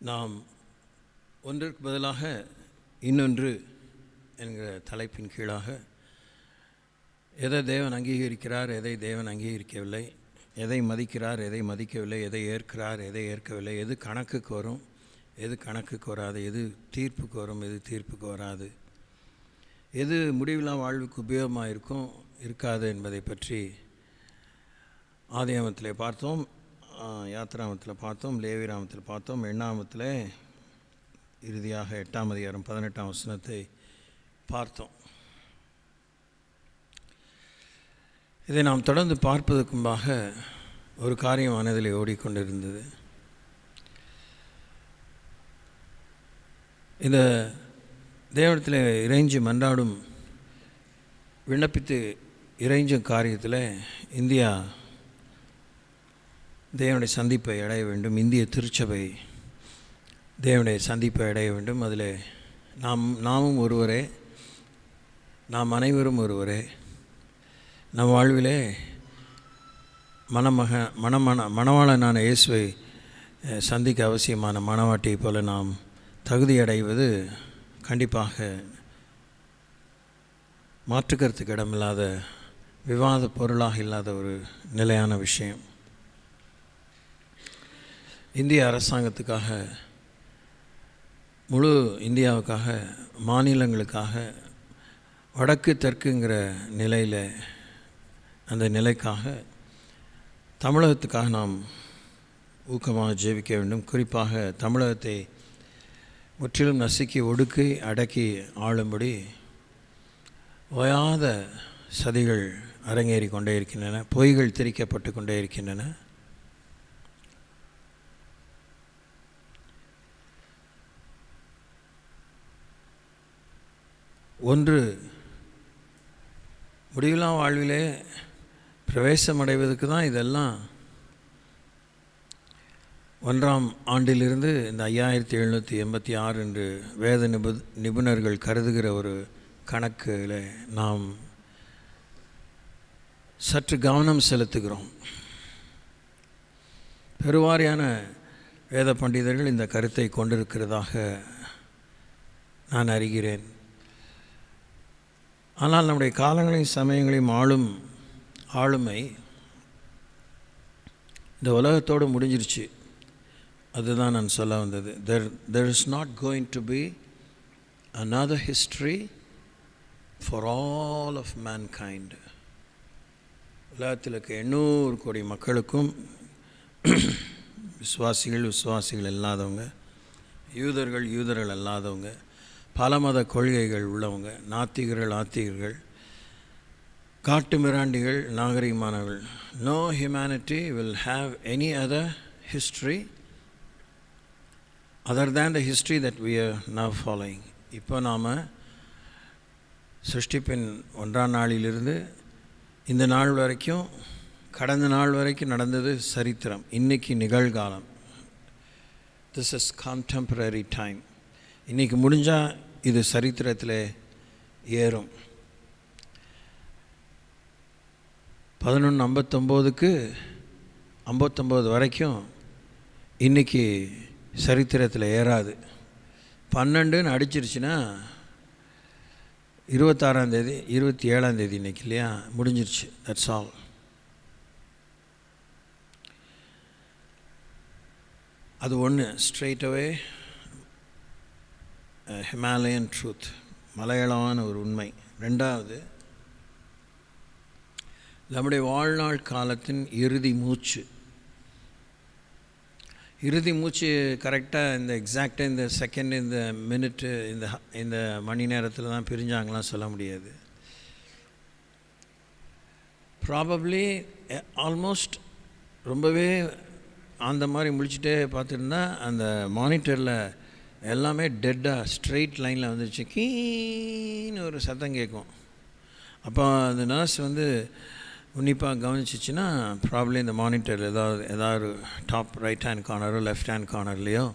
நாம் ஒன்றிற்கு பதிலாக இன்னொன்று என்கிற தலைப்பின் கீழாக எதை தேவன் அங்கீகரிக்கிறார், எதை தேவன் அங்கீகரிக்கவில்லை, எதை மதிக்கிறார், எதை மதிக்கவில்லை, எதை ஏற்கிறார், எதை ஏற்கவில்லை, எது கணக்குக்கு வரும், எது கணக்குக்கு வராது, எது தீர்ப்புக்கு வரும், எது தீர்ப்புக்கு வராது, எது முடிவில்லா வாழ்வுக்கு உபயோகமாக இருக்கும் இருக்காது என்பதை பற்றி ஆதியாகமத்தில் பார்த்தோம், யாத்திராகமத்தில் பார்த்தோம், லேவியராகமத்தில் பார்த்தோம், எண்ணாகமத்தில் இறுதியாக 8ஆம் அதிகாரம் 18ஆம் வசனத்தை பார்த்தோம். இதை நாம் தொடர்ந்து பார்ப்பதற்கு முன்பாக ஒரு காரியம் மனதில் ஓடிக்கொண்டிருந்தது. இந்த தேவனிடத்தில் இறைஞ்சி மன்றாடும் விண்ணப்பித்து இறைஞ்சும் காரியத்தில் இந்தியா தேவனுடைய சந்திப்பை அடைய வேண்டும், இந்திய திருச்சபை தேவனுடைய சந்திப்பை அடைய வேண்டும். அதில் நாமும் ஒருவரே, நாம் அனைவரும் ஒருவரே. நம் வாழ்விலே மணவாளனான இயேசுவை சந்திக்க அவசியமான மணவாட்டியை போல நாம் தகுதி அடைவது கண்டிப்பாக மாற்றுக்கருத்துக்கு இடமில்லாத, விவாத பொருளாக இல்லாத ஒரு நிலையான விஷயம். இந்திய அரசாங்கத்துக்காக, முழு இந்தியாவுக்காக, மாநிலங்களுக்காக, வடக்கு தெற்குங்கிற நிலையில், அந்த நிலைக்காக, தமிழகத்துக்காக நாம் ஊக்கமாக ஜெபிக்க வேண்டும். குறிப்பாக தமிழகத்தை முற்றிலும் நசுக்கி ஒடுக்கி அடக்கி ஆளும்படி ஓயாத சதிகள் அரங்கேறி கொண்டே இருக்கின்றன, பொய்கள் திரிக்கப்பட்டு கொண்டே இருக்கின்றன. ஒன்று, முடிவில்லா வாழ்விலே பிரவேசம் அடைவதற்கு தான் இதெல்லாம் 1ஆம் ஆண்டிலிருந்து இந்த 5786 என்று வேத நிபுணர்கள் கருதுகிற ஒரு கணக்கில் நாம் சற்று கவனம் செலுத்துகிறோம். பெருவாரியான வேத பண்டிதர்கள் இந்த கருத்தை கொண்டிருக்கிறதாக நான் அறிகிறேன். ஆனால் நம்முடைய காலங்களையும் சமயங்களையும் ஆளுமை இந்த உலகத்தோடு முடிஞ்சிருச்சு. அதுதான் நான் சொல்ல வந்தது. There is not going to be another history for all of mankind. உலகத்தில் இருக்க 800 கோடி மக்களுக்கும், விசுவாசிகள் இல்லாதவங்க, யூதர்கள் அல்லாதவங்க, பல மத கொள்கைகள் உள்ளவங்க, நாத்திகர்கள், காட்டு மிராண்டிகள், நாகரிகமானவர்கள். No humanity will have any other history other than the history that we are now following. இப்போ நாம் சிருஷ்டிப்பின் 1ஆம் நாளிலிருந்து இந்த நாள் வரைக்கும், கடந்த நாள் வரைக்கும் நடந்தது சரித்திரம். இன்றைக்கி நிகழ்காலம். This is contemporary time. இன்றைக்கி முடிஞ்சால் இது சரித்திரத்தில் ஏறும். 11:59க்கு 59 வரைக்கும் இன்றைக்கி சரித்திரத்தில் ஏறாது. 12ன்னு அடிச்சிருச்சுன்னா 26ஆம் தேதி 27ஆம் தேதி இன்றைக்கி இல்லையா, முடிஞ்சிருச்சு. That's all. அது ஒன்று. ஸ்ட்ரெயிட் அவே ஹிமாலயன் ட்ரூத், மலையாளமான ஒரு உண்மை. 2வது, நம்முடைய வாழ்நாள் காலத்தின் இறுதி மூச்சு கரெக்டாக இந்த எக்ஸாக்டாக இந்த செகண்ட், இந்த மினிட்டு, இந்த மணி நேரத்தில் தான் பிரிஞ்சாங்களாம் சொல்ல முடியாது. ப்ராபப்ளி ஆல்மோஸ்ட் ரொம்பவே அந்த மாதிரி முடிச்சுட்டே பார்த்துருந்தா அந்த மானிட்டரில் எல்லாமே டெட்டாக ஸ்ட்ரெயிட் லைனில் வந்துருச்சு. கீன்னு ஒரு சத்தம் கேட்கும். அப்போ அந்த நர்ஸ் உன்னிப்பாக கவனிச்சிச்சின்னா ப்ராப்ளி இந்த மானிட்டர் ஏதாவது டாப் ரைட் ஹேண்ட் கார்னரோ லெஃப்ட் ஹேண்ட் கார்னர்லேயோ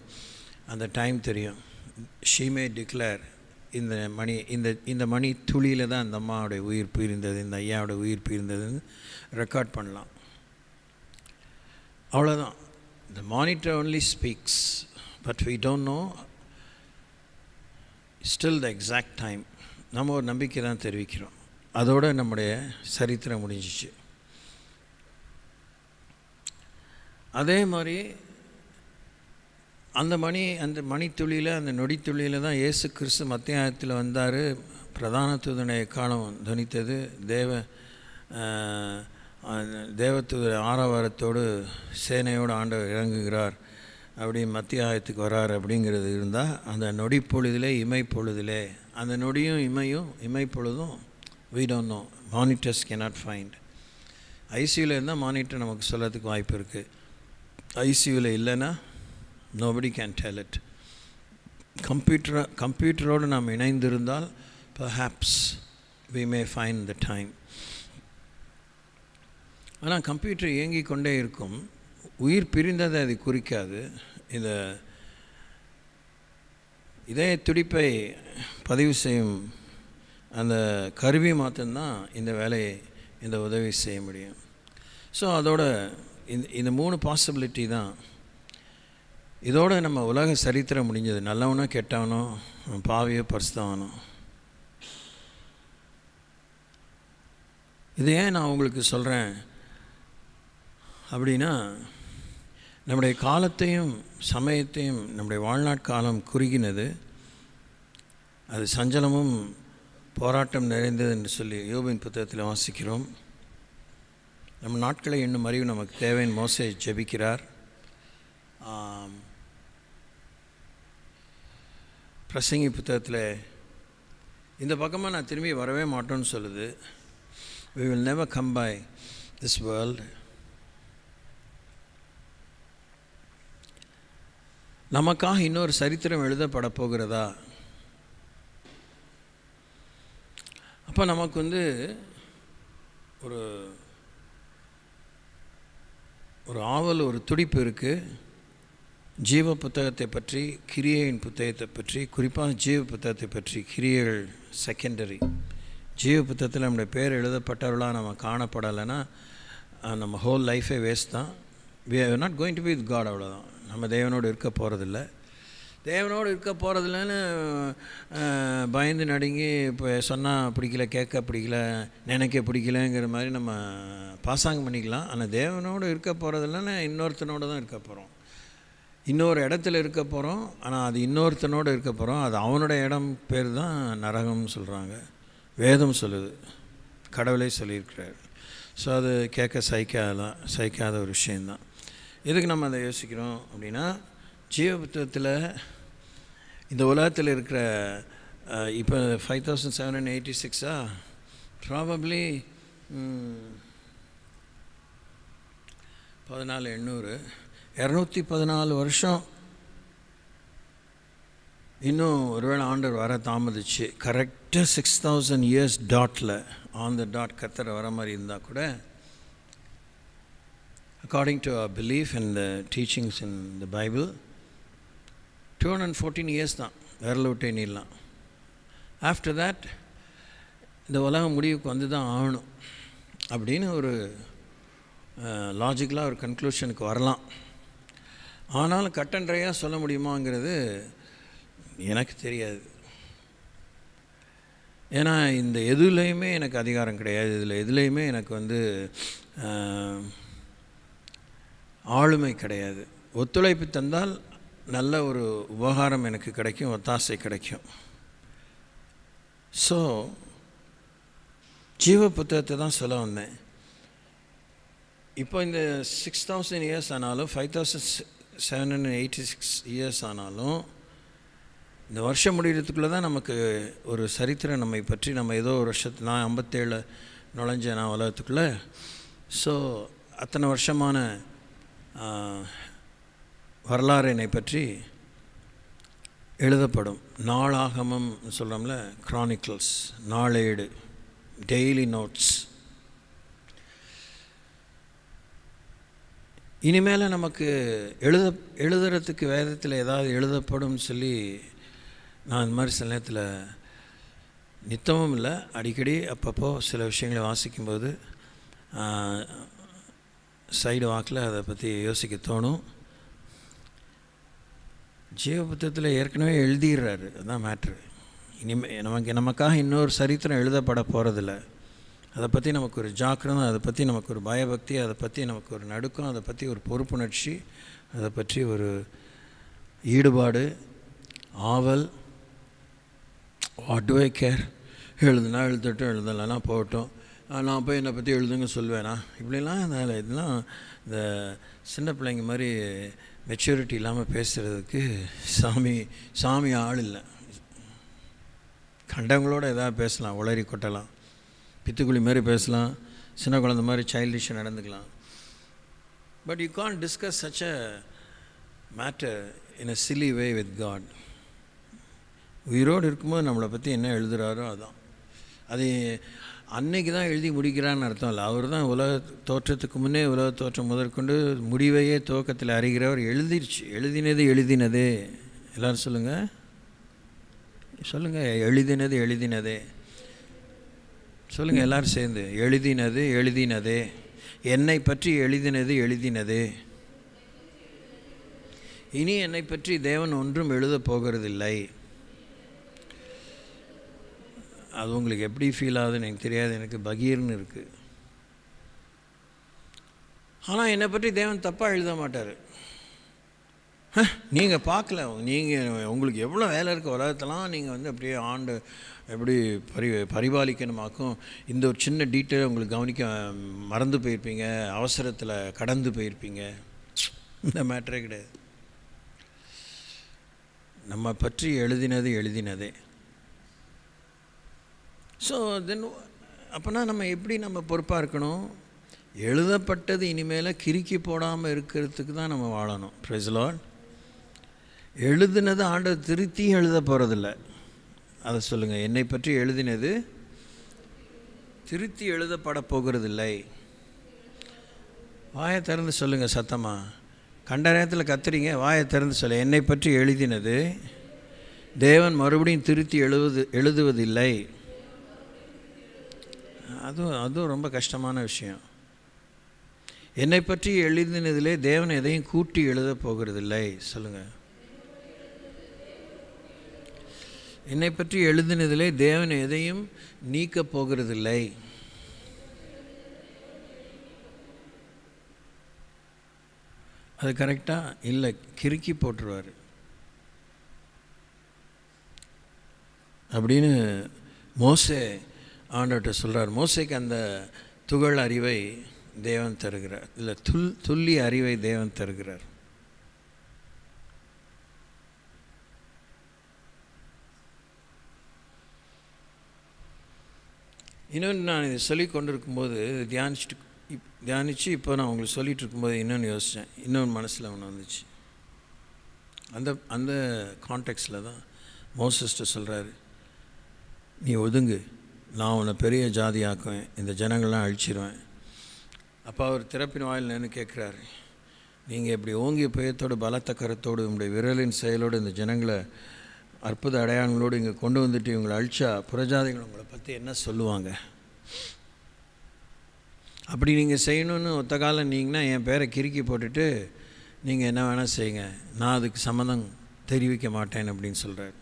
அந்த டைம் தெரியும். ஷீ மே டிக்ளேர் இந்த மணி துளியில் தான் இந்த அம்மாவுடைய உயிர் பிரிந்தது, இந்த ஐயாவோட உயிர் பிரிந்ததுன்னு ரெக்கார்ட் பண்ணலாம். அவ்வளோதான். The monitor only speaks but we don't know still the exact time. நம்ம ஒரு நம்பிக்கை தான் தெரிவிக்கிறோம். அதோட நம்முடைய சரித்திரம் முடிஞ்சிச்சு. அதே மாதிரி அந்த மணித்துளியில், அந்த நொடித்துளியில் தான் இயேசு கிறிஸ்து மத்தியாயத்தில் வந்தார். பிரதான தூதனை காலம் துணித்தது. தேவதூதர் ஆரவாரத்தோடு சேனையோடு ஆண்டவர் இறங்குகிறார், அப்படி மத்தியாயத்துக்கு வரார் அப்படிங்கிறது இருந்தால், அந்த நொடி பொழுதிலே இமைப்பொழுதிலே, அந்த நொடியும் இமைப்பொழுதும் we don't know, monitors cannot find. ஐசியூவில் இருந்தால் மானிட்டர் நமக்கு சொல்கிறதுக்கு வாய்ப்பு இருக்குது. ஐசியூவில் இல்லைன்னா nobody can tell it. கம்ப்யூட்டரோடு நாம் இணைந்திருந்தால் perhaps we may find the time. ஆனால் கம்ப்யூட்டர் இயங்கிக் கொண்டே இருக்கும். உயிர் பிரிந்ததை அது குறிக்காது. இதய துடிப்பை பதிவு செய்யும் அந்த கருவி மாத்திரம்தான் இந்த வேலையை, இந்த உதவி செய்ய முடியும். ஸோ அதோட இந்த 3 பாசிபிலிட்டி தான். இதோடு நம்ம உலக சரித்திரம் முடிஞ்சது. நல்லவனோ கெட்டவனோ, பாவியோ பரிசுத்தவனோ. இது ஏன் நான் உங்களுக்கு சொல்கிறேன் அப்படின்னா, நம்முடைய காலத்தையும் சமயத்தையும், நம்முடைய வாழ்நாட்காலம் குறுகினது, அது சஞ்சலமும் போராட்டம் நிறைந்தது என்று சொல்லி யோபின் புத்தகத்தில் வாசிக்கிறோம். நம்ம நாட்களை இன்னும் அறிவு நமக்கு தேவைன்னு மோசே ஜெபிக்கிறார். பிரசங்கி புத்தகத்தில் இந்த பக்கமாக நான் திரும்பி வரவே மாட்டோன்னு சொல்லுது. we will never come by this world. நமக்காக இன்னொரு சரித்திரம் எழுதப்பட போகிறதா? அப்போ நமக்கு ஒரு ஆவல், ஒரு துடிப்பு இருக்குது. ஜீவ புத்தகத்தை பற்றி, கிரியையின் புத்தகத்தை பற்றி, குறிப்பாக ஜீவ புத்தகத்தை பற்றி. கிரியைகள் செகண்டரி. ஜீவ புத்தகத்தில் நம்முடைய பேர் எழுதப்பட்டவர்களாக நம்ம காணப்படலைன்னா நம்ம ஹோல் லைஃபே வேஸ்ட் தான். we are not going to be with God. அவ்வளோதான். நம்ம தேவனோடு இருக்க போகிறதில்ல. தேவனோடு இருக்க போகிறதில்லன்னு பயந்து நடுங்கி இப்போ சொன்னால் பிடிக்கல, கேட்க பிடிக்கல, நினைக்க பிடிக்கலங்கிற மாதிரி நம்ம பாசாங்கம் பண்ணிக்கலாம். ஆனால் தேவனோடு இருக்க போகிறதில்லன்னு இன்னொருத்தனோடு தான் இருக்க போகிறோம். இன்னொரு இடத்துல இருக்க போகிறோம். ஆனால் அது இன்னொருத்தனோடு இருக்க போகிறோம். அது அவனுடைய இடம் பேர் தான் நரகம்னு சொல்கிறாங்க. வேதம் சொல்லுது, கடவுளே சொல்லியிருக்கிறார். ஸோ அது கேட்க சகிக்காத ஒரு விஷயந்தான். எதுக்கு நம்ம அதை யோசிக்கிறோம் அப்படின்னா, ஜீவ புத்தகத்தில் இந்த உலகத்தில் இருக்கிற இப்போ 5786 ப்ராபப்ளி 14800 214 வருஷம் இன்னும் ஒருவேளை ஆண்டவர் வர தாமதிச்சு கரெக்டாக 6000 இயர்ஸ் டாட்டில் ஆன் த டாட் கத்தரை வர மாதிரி இருந்தால் கூட, according to our belief and the teachings in the Bible, 214 years தான் விரல் விட்டு எண்ணிடலாம். ஆஃப்டர் தேட் இந்த உலகம் முடிவுக்கு வந்து தான் ஆகணும் அப்படின்னு ஒரு லாஜிக்கலாக ஒரு கன்க்ளூஷனுக்கு வரலாம். ஆனாலும் கட்டன்றையாக சொல்ல முடியுமாங்கிறது எனக்கு தெரியாது. ஏன்னா இந்த எதுலேயுமே எனக்கு அதிகாரம் கிடையாது. இதில் எதுலேயுமே எனக்கு ஆளுமை கிடையாது. ஒத்துழைப்பு தந்தால் நல்ல ஒரு உபகாரம் எனக்கு கிடைக்கும், ஒத்தாசை கிடைக்கும். ஸோ ஜீவ புத்தகத்தை தான் சொல்ல வந்தேன். இப்போ இந்த 6000 இயர்ஸ் ஆனாலும் 5786 இயர்ஸ் ஆனாலும் இந்த வருஷம் முடிகிறதுக்குள்ளே தான் நமக்கு ஒரு சரித்திரம் நம்மை பற்றி, நம்ம ஏதோ ஒரு வருஷத்து, நான் 57 நுழைஞ்சேன் நான் உலகத்துக்குள்ளே. ஸோ அத்தனை வருஷமான வரலாறு என்னை பற்றி எழுதப்படும். நாளாகமம் சொல்கிறோம்ல, க்ரானிக்கல்ஸ், நாளேடு, டெய்லி நோட்ஸ். இனிமேல் நமக்கு எழுதுறதுக்கு வேதத்தில் ஏதாவது எழுதப்படும் சொல்லி நான் இந்த மாதிரி சில நேரத்தில், நித்தமும் இல்லை, அடிக்கடி அப்பப்போ சில விஷயங்களை வாசிக்கும்போது சைடு வாக்கில் அதை பற்றி யோசிக்க தோணும். ஜீவ புத்தகத்தில் ஏற்கனவே எழுதிடுறாரு. அதுதான் மேட்ரு. நமக்காக இன்னொரு சரித்திரம் எழுதப்பட போகிறதில்ல. அதை பற்றி நமக்கு ஒரு ஜாக்கிரம், அதை பற்றி நமக்கு ஒரு பயபக்தி, அதை பற்றி நமக்கு ஒரு நடுக்கம், அதை பற்றி ஒரு பொறுப்புணர்ச்சி, அதை பற்றி ஒரு ஈடுபாடு, ஆவல். வாட் டு ஐ கேர், எழுதுனா எழுதட்டும், எழுதலைன்னா போகட்டும், நான் போய் என்னை பற்றி எழுதுங்க சொல்வேனா, இப்படிலாம் இதெல்லாம் இந்த சின்ன பிள்ளைங்க மாதிரி மெச்சூரிட்டி இல்லாமல் பேசுகிறதுக்கு சாமி ஆள் இல்லை. கண்டவங்களோட எதாவது பேசலாம், உளறி கொட்டலாம், பித்துக்குழி மாதிரி பேசலாம், சின்ன குழந்தை மாதிரி சைல்டிஷாக நடந்துக்கலாம். But you can't discuss such a matter in a silly way with God. உயிரோடு இருக்கும்போது நம்மளை பற்றி என்ன எழுதுகிறாரோ அதுதான். அது அன்னைக்கு தான் எழுதி முடிக்கிறான்னு அர்த்தம் இல்லை. அவர் தான் உலக தோற்றத்துக்கு முன்னே, உலக தோற்றம் முதற்கொண்டு முடிவையே துவக்கத்தில் அறிகிறவர். எழுதினதே எல்லோரும் சொல்லுங்கள், எழுதினதே சொல்லுங்கள் எல்லோரும் சேர்ந்து. எழுதினதே என்னை பற்றி எழுதினதே. இனி என்னை பற்றி தேவன் ஒன்றும் எழுதப் போகிறதில்லை. அது உங்களுக்கு எப்படி ஃபீல் ஆகுதுன்னு எனக்கு தெரியாது, எனக்கு பகீர்னு இருக்குது. ஆனால் என்னை பற்றி தேவன் தப்பாக எழுத மாட்டார். நீங்கள் பார்க்கல, உங்களுக்கு எவ்வளோ வேலை இருக்குது உலகத்தெல்லாம் நீங்கள் அப்படியே ஆண்டு எப்படி பரிபாலிக்கணுமாக்கும். இந்த ஒரு சின்ன டீட்டெயில் உங்களுக்கு கவனிக்க மறந்து போயிருப்பீங்க, அவசரத்தில் கடந்து போயிருப்பீங்க. இந்த மேட்டரே கிடையாது. நம்ம பற்றி எழுதினதே. ஸோ தென் அப்போனா நம்ம எப்படி நம்ம பொறுப்பாக இருக்கணும்? எழுதப்பட்டது இனிமேல் கிறுக்கி போடாமல் இருக்கிறதுக்கு தான் நம்ம வாழணும். Price the Lord. எழுதினது ஆண்டவர் திருத்தியும் எழுத போகிறதில்ல. அதை சொல்லுங்கள், என்னை பற்றி எழுதினது திருத்தி எழுதப்பட போகிறதில்லை. வாயை திறந்து சொல்லுங்கள் சத்தமாக. கண்ட நேரத்தில் கத்துறீங்க, வாயை திறந்து சொல்ல. என்னை பற்றி எழுதினது தேவன் மறுபடியும் திருத்தி எழுதுவதில்லை. அதுவும் ரொம்ப கஷ்டமான விஷயம். என்னை பற்றி எழுதினதிலே தேவன் எதையும் கூட்டி எழுத போகிறதில்லை. சொல்லுங்கள், என்னை பற்றி எழுதினதிலே தேவன் எதையும் நீக்கப் போகிறதில்லை. அது கரெக்டாக இல்லை, கிறுக்கி போட்டுருவார் அப்படின்னு மோசே ஆண்டவர்கிட்ட சொல்கிறார். மோசேக்கு அந்த துகள் அறிவை தேவன் தருகிறார், இல்லை துல்லிய அறிவை தேவன் தருகிறார். இன்னொன்று, நான் இதை சொல்லி கொண்டிருக்கும்போது தியானித்து இப்போ நான் உங்களுக்கு சொல்லிகிட்டு இருக்கும்போது இன்னொன்று யோசித்தேன். இன்னொன்று மனசில் ஒன்று வந்துச்சு. அந்த கான்டெக்ஸ்டில் தான் மோசஸ்ட்டு சொல்கிறாரு, நீ ஒதுங்கு, நான் உன்னை பெரிய ஜாதியாக்குவேன், இந்த ஜனங்கள்லாம் அழிச்சிருவேன். அப்போ அவர் திறப்பின் வாயில் நின்று கேட்குறாரு, நீங்கள் இப்படி ஓங்கிய பயத்தோடு பலத்த கரத்தோடு உங்களுடைய விரலின் செயலோடு இந்த ஜனங்களை அற்புத அடையாளங்களோடு இங்கே கொண்டு வந்துட்டு இவங்களை அழிச்சா புறஜாதிகள் உங்களை பற்றி என்ன சொல்லுவாங்க? அப்படி நீங்கள் செய்யணும்னு ஒத்த காலம் நீங்கன்னா என் பேரை கிறுக்கி போட்டுட்டு நீங்கள் என்ன வேணால் செய்யுங்க, நான் அதுக்கு சம்மதம் தெரிவிக்க மாட்டேன் அப்படின்னு சொல்கிறார்.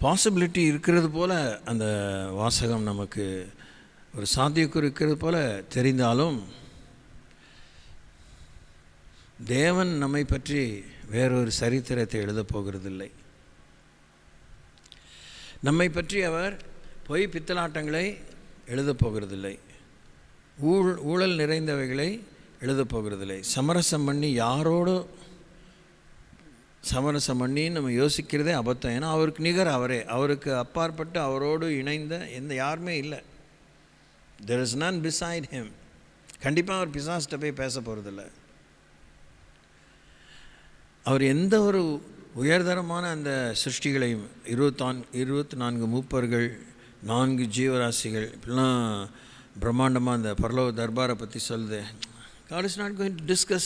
பாசிபிலிட்டி இருக்கிறது போல் அந்த வாசகம் நமக்கு ஒரு சாத்தியக்கூறு இருக்கிறது போல் தெரிந்தாலும் தேவன் நம்மை பற்றி வேறொரு சரித்திரத்தை எழுதப் போகிறதில்லை. நம்மை பற்றி அவர் பொய் பித்தலாட்டங்களை எழுதப் போகிறதில்லை, ஊழல் நிறைந்தவைகளை எழுதப் போகிறதில்லை. சமரசம் பண்ணி யாரோடு சமரசம் பண்ணின்னு நம்ம யோசிக்கிறதே அபத்தம். ஏன்னா அவருக்கு நிகர் அவரே, அவருக்கு அப்பாற்பட்டு அவரோடு இணைந்த யாருமே இல்லை. there is none beside him. கண்டிப்பாக அவர் பிசாசிட்ட போய் பேச போகிறதில்ல. அவர் எந்த ஒரு உயர்தரமான அந்த சிருஷ்டிகளையும் 24 மூப்பர்கள், 4 ஜீவராசிகள், இப்படிலாம் பிரம்மாண்டமாக அந்த பரலோக தர்பாரை பற்றி சொல்லுது. God is not going to discuss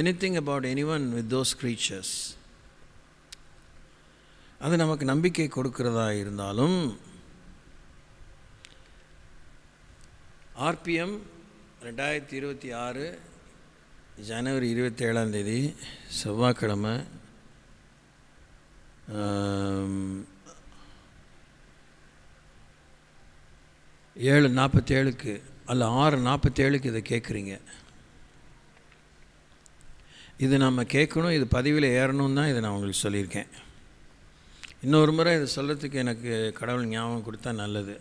anything about anyone with those creatures. அது நமக்கு நம்பிக்கை கொடுக்கிறதா இருந்தாலும் RPM 2026 ஜனவரி 27 செவ்வாய்க்கிழமை 7:47 அல்ல 6:47 இதை கேட்குறீங்க. இது நம்ம கேட்கணும், இது பதிவில் ஏறணும் தான் இதை நான் உங்களுக்கு சொல்லியிருக்கேன். இன்னொரு முறை இதை சொல்கிறதுக்கு எனக்கு கடவுள் ஞாபகம் கொடுத்தா நல்லது.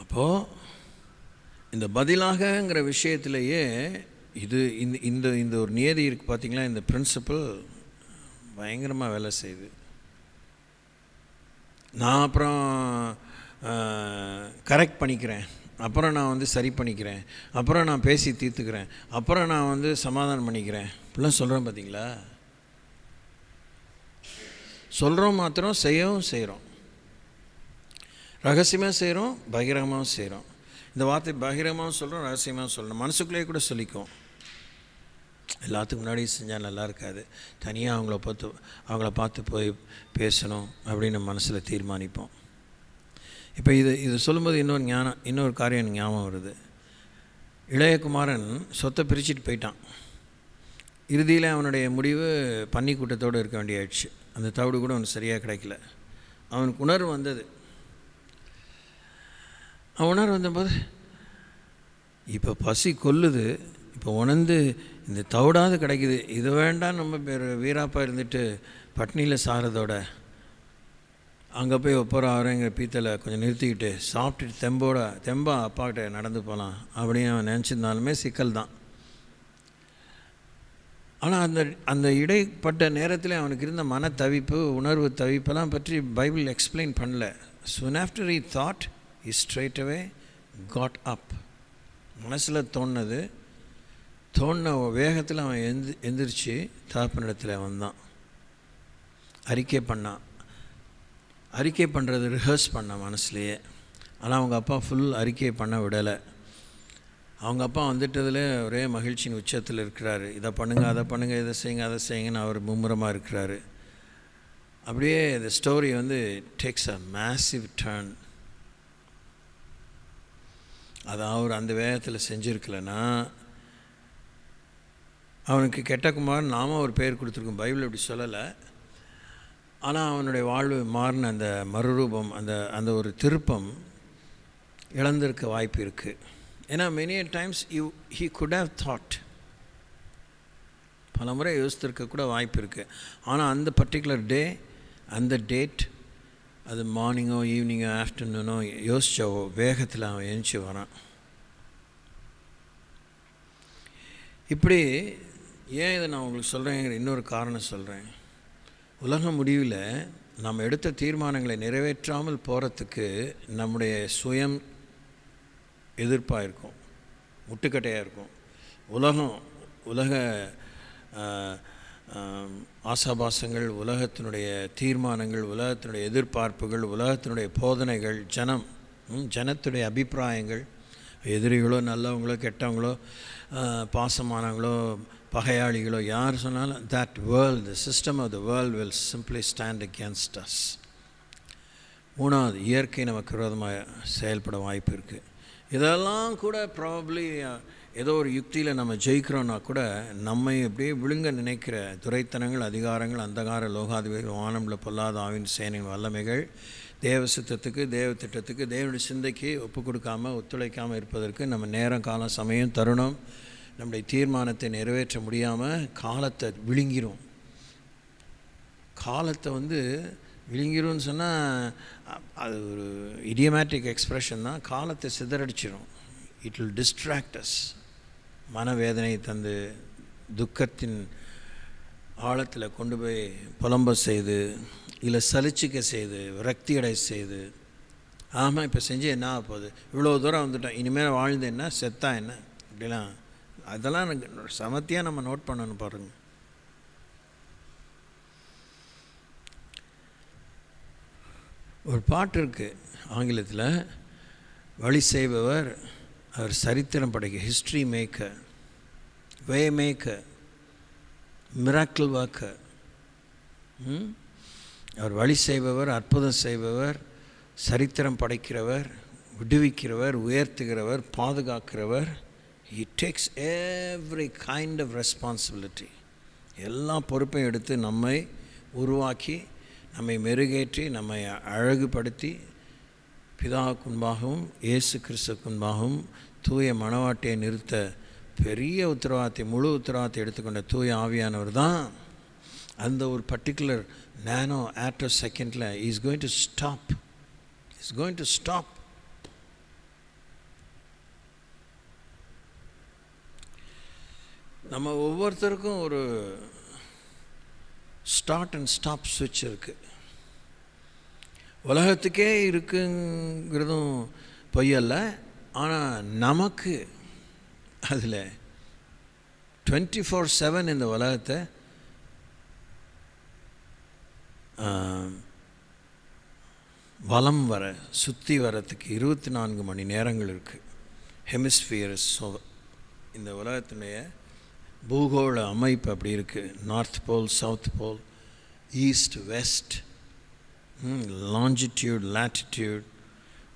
அப்போது இந்த பதிலாகங்கிற விஷயத்திலேயே இது இந்த இந்த ஒரு நியதி இருக்குது பார்த்திங்களா, இந்த பிரின்சிபல் பயங்கரமாக வேலை செய்யுது. நான் அப்புறம் கரெக்ட் பண்ணிக்கிறேன், அப்புறம் நான் சரி பண்ணிக்கிறேன், அப்புறம் நான் பேசி தீர்த்துக்கிறேன், அப்புறம் நான் சமாதானம் பண்ணிக்கிறேன் இப்படிலாம் சொல்கிறோம் பார்த்தீங்களா. சொல்கிறோம் மாத்திரம், செய்யவும் செய்கிறோம். ரகசியமாக செய்கிறோம், பகிரங்கமாகவும் செய்கிறோம். இந்த வார்த்தை பகிரங்கமாகவும் சொல்கிறோம், ரகசியமாகவும் சொல்லணும். மனசுக்குள்ளேயே கூட சொல்லிக்கும். எல்லாத்துக்கும் முன்னாடி செஞ்சால் நல்லா இருக்காது, தனியாக அவங்கள பார்த்து போய் பேசணும் அப்படின்னு மனசில் தீர்மானிப்போம். இப்போ இது சொல்லும்போது இன்னொரு காரியம் எனக்கு ஞாபகம் வருது. இளையகுமாரன் சொத்தை பிரிச்சுட்டு போயிட்டான். இறுதியில் அவனுடைய முடிவு பன்னி கூட்டத்தோடு இருக்க வேண்டியாயிடுச்சு. அந்த தவிடு கூட அவனுக்கு சரியாக கிடைக்கல. அவனுக்கு உணர்வு வந்தது. அவன் உணர்வு வந்தபோது இப்போ பசி கொல்லுது, இப்போ உணர்ந்து இந்த தவிடாவது கிடைக்குது, இது வேண்டாம் நம்ம பேர் வீராப்பா இருந்துட்டு பட்னியில் சாகிறதோட அங்கே போய் ஒப்போற ஆகிறேங்கிற பீத்தலை கொஞ்சம் நிறுத்திக்கிட்டு சாப்பிட்டுட்டு தெம்பா அப்பாக்கிட்ட நடந்து போகலாம் அப்படின்னு அவன் நினச்சிருந்தாலுமே சிக்கல் தான். ஆனால் அந்த இடைப்பட்ட நேரத்தில் அவனுக்கு இருந்த மன தவிப்பு, உணர்வு தவிப்பெல்லாம் பற்றி பைபிள் எக்ஸ்பிளைன் பண்ணல. soon after he thought, he straight away got up. மனசில் தோணின வேகத்தில் அவன் எந்திரிச்சு தகப்பனிடத்தில் வந்தான். அறிக்கை பண்ணுறது ரிஹர்ஸ் பண்ணான் மனசுலையே. ஆனால் அவங்க அப்பா ஃபுல் அறிக்கை பண்ண விடலை. அவங்க அப்பா வந்துட்டதில் ஒரே மகிழ்ச்சியின் உச்சத்தில் இருக்கிறாரு. இதை பண்ணுங்கள், அதை பண்ணுங்கள், இதை செய்யுங்க, அதை செய்யுங்கன்னு அவர் மும்முரமாக இருக்கிறாரு. அப்படியே இந்த story takes a massive turn. அதை அவர் அந்த வேகத்தில் செஞ்சுருக்கலைன்னா அவனுக்கு கெட்ட குமாரன் நாம ஒரு பேர் கொடுத்துருக்கோம். பைபிள் அப்படி சொல்லலை. ஆனால் அவனுடைய வாழ்வு மாறின அந்த மறுரூபம், அந்த ஒரு திருப்பம் இழந்திருக்க வாய்ப்பு இருக்குது. ஏன்னா many times he could have thought, பல முறை யோசித்திருக்க கூட வாய்ப்பு இருக்குது. ஆனால் அந்த பர்டிகுலர் டே, அந்த டேட், அது மார்னிங்கோ ஈவினிங்கோ ஆஃப்டர்நூனோ யோசிச்சோ வேகத்தில் அவன் எழுந்துச்சி வரான். இப்படி ஏன் இதை நான் உங்களுக்கு சொல்கிறேங்கிற இன்னொரு காரணம் சொல்கிறேன். உலக முடிவில் நம்ம எடுத்த தீர்மானங்களை நிறைவேற்றாமல் போகிறதுக்கு நம்முடைய சுயம் எதிர்ப்பாக இருக்கும், முட்டுக்கட்டையாக இருக்கும். உலக ஆசாபாசங்கள், உலகத்தினுடைய தீர்மானங்கள், உலகத்தினுடைய எதிர்பார்ப்புகள், உலகத்தினுடைய போதனைகள், ஜனத்துடைய அபிப்பிராயங்கள், எதிரிகளோ நல்லவங்களோ கெட்டவங்களோ பாசமானவங்களோ பகையாளிகளோ யார் சொன்னாலும் that world, the system of the world will simply stand against us. மூணாவது, இயற்கை நமக்கு விரோதமாக செயல்பட வாய்ப்பு இருக்குது. இதெல்லாம் கூட ப்ராபப்ளி ஏதோ ஒரு யுக்தியில் நம்ம ஜெயிக்கிறோன்னா கூட நம்மை அப்படியே விழுங்க நினைக்கிற துரைத்தனங்கள், அதிகாரங்கள், அந்தகார லோகாதிபதிகள், வானம்ல பொல்லாத ஆவின் சேனையின் வல்லமைகள் தேவ சித்தத்துக்கு, தேவ திட்டத்துக்கு, தேவனுடைய சிந்தைக்கு ஒப்பு கொடுக்காமல் ஒத்துழைக்காமல் இருப்பதற்கு நம்ம நேரம், காலம், சமயம், தருணம், நம்முடைய தீர்மானத்தை நிறைவேற்ற முடியாமல் காலத்தை விழுங்கிரும். காலத்தை விழுங்கிரும்னு சொன்னால் அது ஒரு இடியமேட்டிக் எக்ஸ்ப்ரெஷன் தான். காலத்தை சிதறடிச்சிடும். It will distract us. மனவேதனை தந்து துக்கத்தின் ஆழத்தில் கொண்டு போய் புலம்ப செய்து, இல்லை சலிச்சிக்க செய்து, விரக்தி அடை செய்து, ஆமாம் இப்போ செஞ்சு என்ன ஆக போகுது, இவ்வளோ தூரம் வந்துட்டோம், இனிமேல் வாழ்ந்து என்ன, செத்தா என்ன, இப்படிலாம் அதெல்லாம் எனக்கு சமத்தியாக நம்ம நோட் பண்ணணும் பாருங்கள். ஒரு பாட்டு இருக்குது ஆங்கிலத்தில், வழி செய்பவர் அவர் சரித்திரம் படைக்க, ஹிஸ்ட்ரி மேக்கர், வே மேக்கர், மிராக்கிள் ஒர்க்கர். அவர் வழி செய்பவர், அற்புதம் செய்பவர், சரித்திரம் படைக்கிறவர், விடுவிக்கிறவர், உயர்த்துகிறவர், பாதுகாக்கிறவர். He takes every kind of responsibility. எல்லா பொறுப்பையும் எடுத்து நம்மை உருவாக்கி, நம்மை மெருகேற்றி, நம்மை அழகுபடுத்தி, பிதாவுக்கு முன்பாகவும் இயேசு கிறிஸ்துவுக்கு முன்பாகவும் தூய மணவாட்டியை நிறுத்த பெரிய உத்தரவாதத்தை, முழு உத்தரவாதத்தை எடுத்துக்கொண்ட தூய ஆவியானவர் தான் அந்த ஒரு பர்டிகுலர் நானோ ஆட்டோ செகண்டில் இஸ் கோயிங் டு ஸ்டாப். நம்ம ஒவ்வொருத்தருக்கும் ஒரு ஸ்டார்ட் அண்ட் ஸ்டாப் சுவிட்ச் இருக்குது. உலகத்துக்கே இருக்குங்கிறதும் பொய்யல்ல. ஆனால் நமக்கு அதில் 24/7 இந்த உலகத்தை வலம் வர, சுற்றி வரத்துக்கு 24 மணி நேரங்கள் இருக்குது. ஹெமிஸ்பியர்ஸ், இந்த உலகத்தினுடைய பூகோள அமைப்பு அப்படி இருக்குது. North pole, south pole, east west, longitude latitude,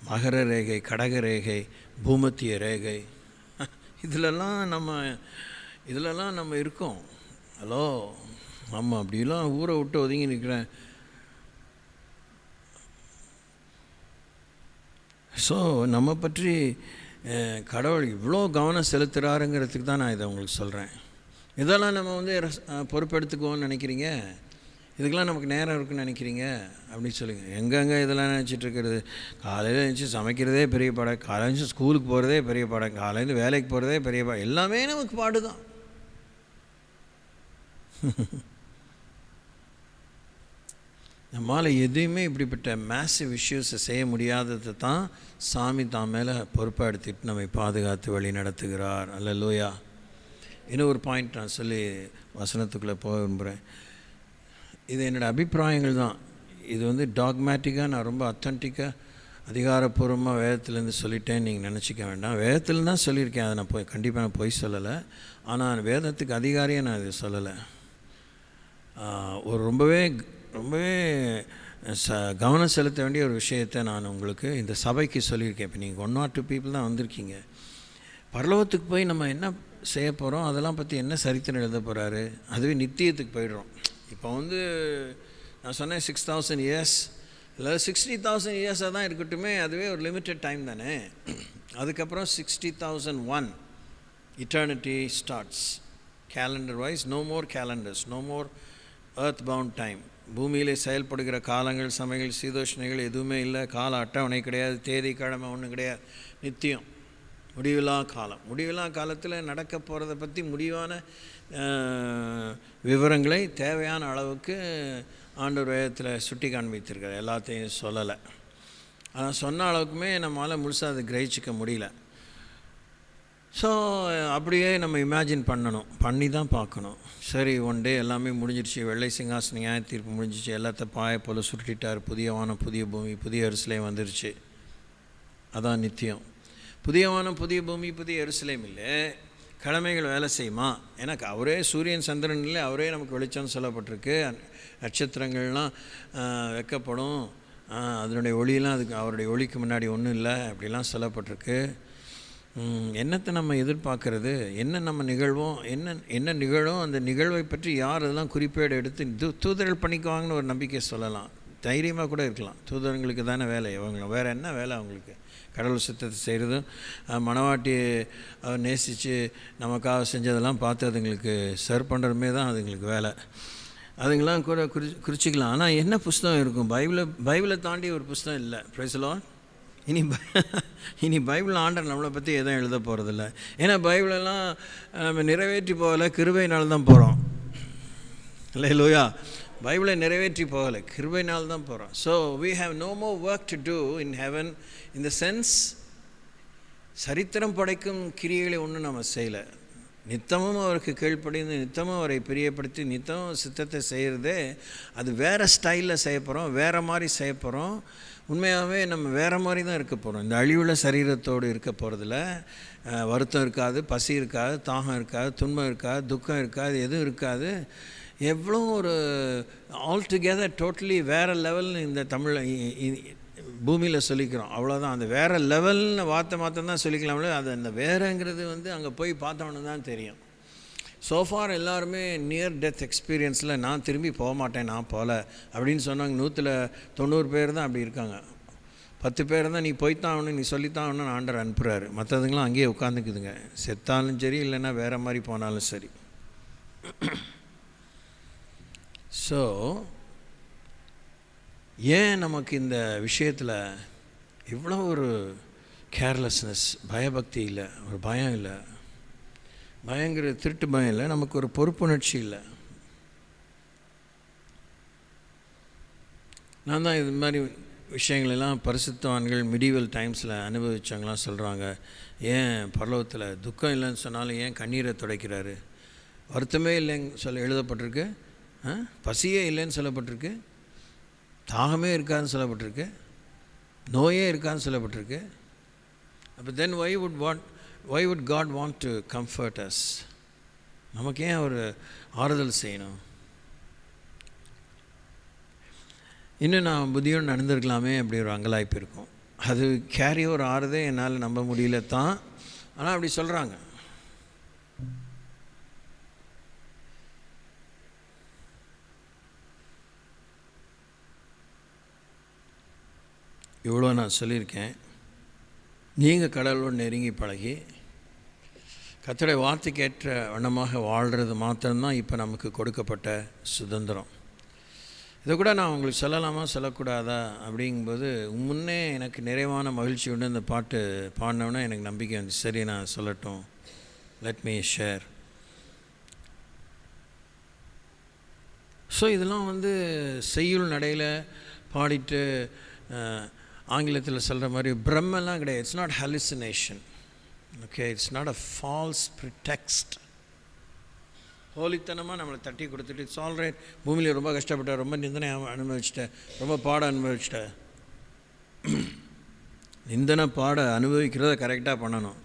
மகர ரேகை, கடக ரேகை, பூமத்திய ரேகை, இதிலெல்லாம் நம்ம இருக்கோம். ஹலோ, ஆமாம், அப்படிலாம் ஊரை விட்டு ஒதுங்கி நிற்கிறேன். ஸோ நம்ம பற்றி கடவுள் இவ்வளோ கவனம் செலுத்துகிறாருங்கிறதுக்கு தான் நான் இதை உங்களுக்கு சொல்கிறேன். இதெல்லாம் நம்ம பொறுப்பெடுத்துக்குவோன்னு நினைக்கிறீங்க? இதுக்கெல்லாம் நமக்கு நேரம் இருக்குன்னு நினைக்கிறீங்க அப்படின்னு சொல்லுங்கள். எங்கெங்கே இதெல்லாம் நினச்சிட்ருக்கிறது? காலையில் எழுந்துச்சி சமைக்கிறதே பெரிய பாடம், காலையில் எழுந்துச்சி ஸ்கூலுக்கு போகிறதே பெரிய பாடம், காலையில் வேலைக்கு போகிறதே பெரிய பாடம், எல்லாமே நமக்கு பாடு தான். நம்மால் எதுவுமே இப்படிப்பட்ட மேசிவ் இஷ்யூஸை செய்ய முடியாததை தான் சாமி தான் மேலே பொறுப்பாக எடுத்துட்டு நம்மை பாதுகாத்து வழி நடத்துகிறார். அல்லேலூயா. இன்னும் ஒரு பாயிண்ட் நான் சொல்லி வசனத்துக்குள்ளே போக விரும்புகிறேன். இது என்னோடய அபிப்பிராயங்கள் தான். இது டாக்மேட்டிக்காக, நான் ரொம்ப அத்தன்டிக்காக அதிகாரப்பூர்வமாக வேதத்துலேருந்து சொல்லிட்டேன்னு நீங்கள் நினச்சிக்க வேண்டாம். வேதத்துலேருந்து தான் சொல்லியிருக்கேன். அதை நான் கண்டிப்பாக நான் பொய் சொல்லலை. ஆனால் வேதத்துக்கு அதிகாரியாக நான் இதை சொல்லலை. ஒரு ரொம்பவே கவனம் செலுத்த வேண்டிய ஒரு விஷயத்தை நான் உங்களுக்கு இந்த சபைக்கு சொல்லியிருக்கேன். இப்போ நீங்கள் 1 or 2 people தான் வந்திருக்கீங்க. பரலோகத்துக்கு போய் நம்ம என்ன செய்ய போகிறோம், அதெல்லாம் பற்றி என்ன சரித்திரம் எழுத போகிறாரு, அதுவே நித்தியத்துக்கு போயிடுறோம். இப்போ நான் சொன்னேன் 6,000 years இல்லை 60,000 years-ஆக தான் இருக்கட்டுமே, அதுவே ஒரு லிமிட்டட் டைம் தானே. அதுக்கப்புறம் 60,001 eternity starts. Calendar wise no more calendars, no more earth bound time. பூமியிலே செயல்படுகிற காலங்கள், சமயங்கள், சீதோஷ்ணைகள் எதுவுமே இல்லை. கால அட்டவணை கிடையாது, தேதி கிழமை ஒன்றும் கிடையாது. நித்தியம், முடிவில்லா காலம். முடிவில்லா காலத்தில் நடக்க போகிறத பற்றி முடிவான விவரங்களை தேவையான அளவுக்கு ஆண்டவர் வேதத்தில் சுட்டி காண்பித்திருக்கார். எல்லாத்தையும் சொல்லலை, ஆனால் சொன்ன அளவுக்குமே நம்மளால் முழுசாக அதை கிரகிச்சிக்க முடியல. ஸோ அப்படியே நம்ம இமேஜின் பண்ணி தான் பார்க்கணும். சரி, ஒன் டே எல்லாமே முடிஞ்சிடுச்சு, வெள்ளை சிங்காசன நியாய தீர்ப்பு முடிஞ்சிச்சு, எல்லாத்தையும் பாய போல் சுருட்டிட்டார், புதிய வானம், புதிய பூமி, புதிய எருசலேம் வந்துருச்சு. அதான் நித்தியம். புதிய வானம், புதிய பூமி, புதிய எருசலேம் இல்லை, கடமைகள் வேலை செய்யுமா? எனக்கு அவரே சூரியன் சந்திரன் இல்லை, அவரே நமக்கு வெளிச்சம் சொல்லப்பட்டிருக்கு. நட்சத்திரங்கள்லாம் வைக்கப்படும், அதனுடைய ஒளியெலாம் அதுக்கு அவருடைய ஒளிக்கு முன்னாடி ஒன்றும் இல்லை அப்படிலாம் சொல்லப்பட்டிருக்கு. என்னத்தை நம்ம எதிர்பார்க்கறது? என்ன நம்ம நிகழ்வோம், என்ன நிகழும், அந்த நிகழ்வை பற்றி யார் அதெல்லாம் குறிப்பேடு எடுத்து தூதர்கள் பண்ணிக்குவாங்கன்னு ஒரு நம்பிக்கை சொல்லலாம். தைரியமாக கூட இருக்கலாம். தூதர்களுக்கு தானே வேலை, வேறு என்ன வேலை அவங்களுக்கு? கடவுள் சித்தத்தை செய்கிறதும், மணவாட்டி நேசித்து நமக்காக செஞ்சதெல்லாம் பார்த்து அதுங்களுக்கு சர்வ் பண்ணுறதுமே தான் அதுங்களுக்கு வேலை. அதுங்களாம் கூட குறிச்சிக்கலாம். ஆனால் என்ன புஸ்தகம் இருக்கும்? பைபிளை தாண்டி ஒரு புஸ்தகம் இல்லை. Praise the Lord. இனி பைபிள் ஆண்டர் நம்மளை பற்றி எதுவும் எழுத போகிறதில்ல. ஏன்னா பைபிளெல்லாம் நம்ம நிறைவேற்றி போகலை, கிருபையினால் தான் போகிறோம். அல்லேலூயா. பைபிளை நிறைவேற்றி போகலை, கிருபையினால் தான் போகிறோம். So we have no more work to do in heaven in the sense சரித்திரம் படைக்கும் கிரியைகளை ஒன்றும் நம்ம செய்யலை. நித்தமும் அவருக்கு கீழ்ப்படிந்து, நித்தமும் அவரை பிரியப்படுத்தி, நித்தமும் சித்தத்தை செய்கிறதே அது வேறு ஸ்டைலில் செய்ய போகிறோம், வேறு மாதிரி செய்ய போகிறோம். உண்மையாகவே நம்ம வேறு மாதிரி தான் இருக்க போகிறோம். இந்த அழிவுள்ள சரீரத்தோடு இருக்க போகிறதில்ல. வருத்தம் இருக்காது, பசி இருக்காது, தாகம் இருக்காது, துன்பம் இருக்காது, துக்கம் இருக்காது, எதுவும் இருக்காது. எவ்வளோ ஒரு ஆல்டுகெதர் டோட்டலி வேறு லெவல் இந்த பூமியில் சொல்லிக்கிறோம், அவ்வளோதான். அந்த வேறு லெவல்னு வார்த்தை மாற்றம் தான் சொல்லிக்கலாம்ல. அது அந்த வேறுங்கிறது வந்து அங்கே போய் பார்த்தோன்னு தான் தெரியும். சோஃபார் எல்லாருமே நியர் டெத் எக்ஸ்பீரியன்ஸில் நான் திரும்பி போக மாட்டேன், நான் போகல அப்படின்னு சொன்னாங்க. 190 பேர் தான் அப்படி இருக்காங்க. 10 பேர் தான் நீ போய்த்தான் ஆகணும், நீ சொல்லித்தான் ஆகணும்னு ஆண்டவர் அனுப்புகிறாரு. மற்றதுங்களாம் அங்கேயே உட்காந்துக்குதுங்க, செத்தாலும் சரி இல்லைன்னா வேறு மாதிரி போனாலும் சரி. ஸோ ஏன் நமக்கு இந்த விஷயத்தில் இவ்வளோ ஒரு கேர்லெஸ்னஸ், பயபக்தி இல்லை, ஒரு பயம் இல்லை. பயங்கிற திருட்டு பயம் இல்லை, நமக்கு ஒரு பொறுப்புணர்ச்சி இல்லை. நான் தான் இது மாதிரி விஷயங்களெல்லாம் பரிசுத்தவான்கள் மிடிவல் டைம்ஸில் அனுபவித்தவங்களாம் சொல்கிறாங்க. ஏன் பரலோகத்தில் துக்கம் இல்லைன்னு சொன்னாலும் ஏன் கண்ணீரை துடைக்கிறாரு? வருத்தமே இல்லைன்னு சொல்ல எழுதப்பட்டிருக்கு, பசியே இல்லைன்னு சொல்லப்பட்டிருக்கு, தாகமே இருக்காதுன்னு சொல்லப்பட்டிருக்கு, நோயே இருக்காதுன்னு சொல்லப்பட்டிருக்கு. அப்போ தென் why would God want to comfort us? நமக்கு ஏன் ஒரு ஆறுதல் செய்யணும்? இன்னும் நான் புத்தியோடு நடந்திருக்கலாமே அப்படி ஒரு அங்கலாய்ப்பு இருக்கும். அது கேரி ஓவர் ஆறுதே என்னால் நம்ப முடியல தான், ஆனால் அப்படி சொல்கிறாங்க. இவ்வளோ நான் சொல்லியிருக்கேன். நீங்கள் கடவுளோடு நெருங்கி பழகி கர்த்தருடைய வார்த்தைக்கேற்ற வண்ணமாக வாழ்கிறது மாத்திரம்தான் இப்போ நமக்கு கொடுக்கப்பட்ட சுதந்திரம். இதை கூட நான் உங்களுக்கு சொல்லலாமா சொல்லக்கூடாதா அப்படிங்கும்போது முன்னே எனக்கு நிறைவான மகிழ்ச்சி உண்டு. இந்த பாட்டு பாடினோன்னா எனக்கு நம்பிக்கை வந்து சரி நான் சொல்லட்டும், லெட் மீ ஷேர். ஸோ இதெல்லாம் வந்து செய்யுள் நடையில் பாடிட்டு ஆங்கிலத்தில் சொல்கிற மாதிரி பிரம்மெல்லாம் கிடையாது. It's not hallucination. Okay, it's not a false pretext. ஹோலித்தனமாக நம்மளை தட்டி கொடுத்துட்டு இட்ஸ் ஆல் ரைட், பூமியில் ரொம்ப கஷ்டப்பட்டேன், ரொம்ப நிந்தனை அனுபவிச்சிட்டேன், ரொம்ப பாட அனுபவிச்சிட்டேன். நிந்தனை பாட அனுபவிக்கிறத கரெக்டாக பண்ணணும்,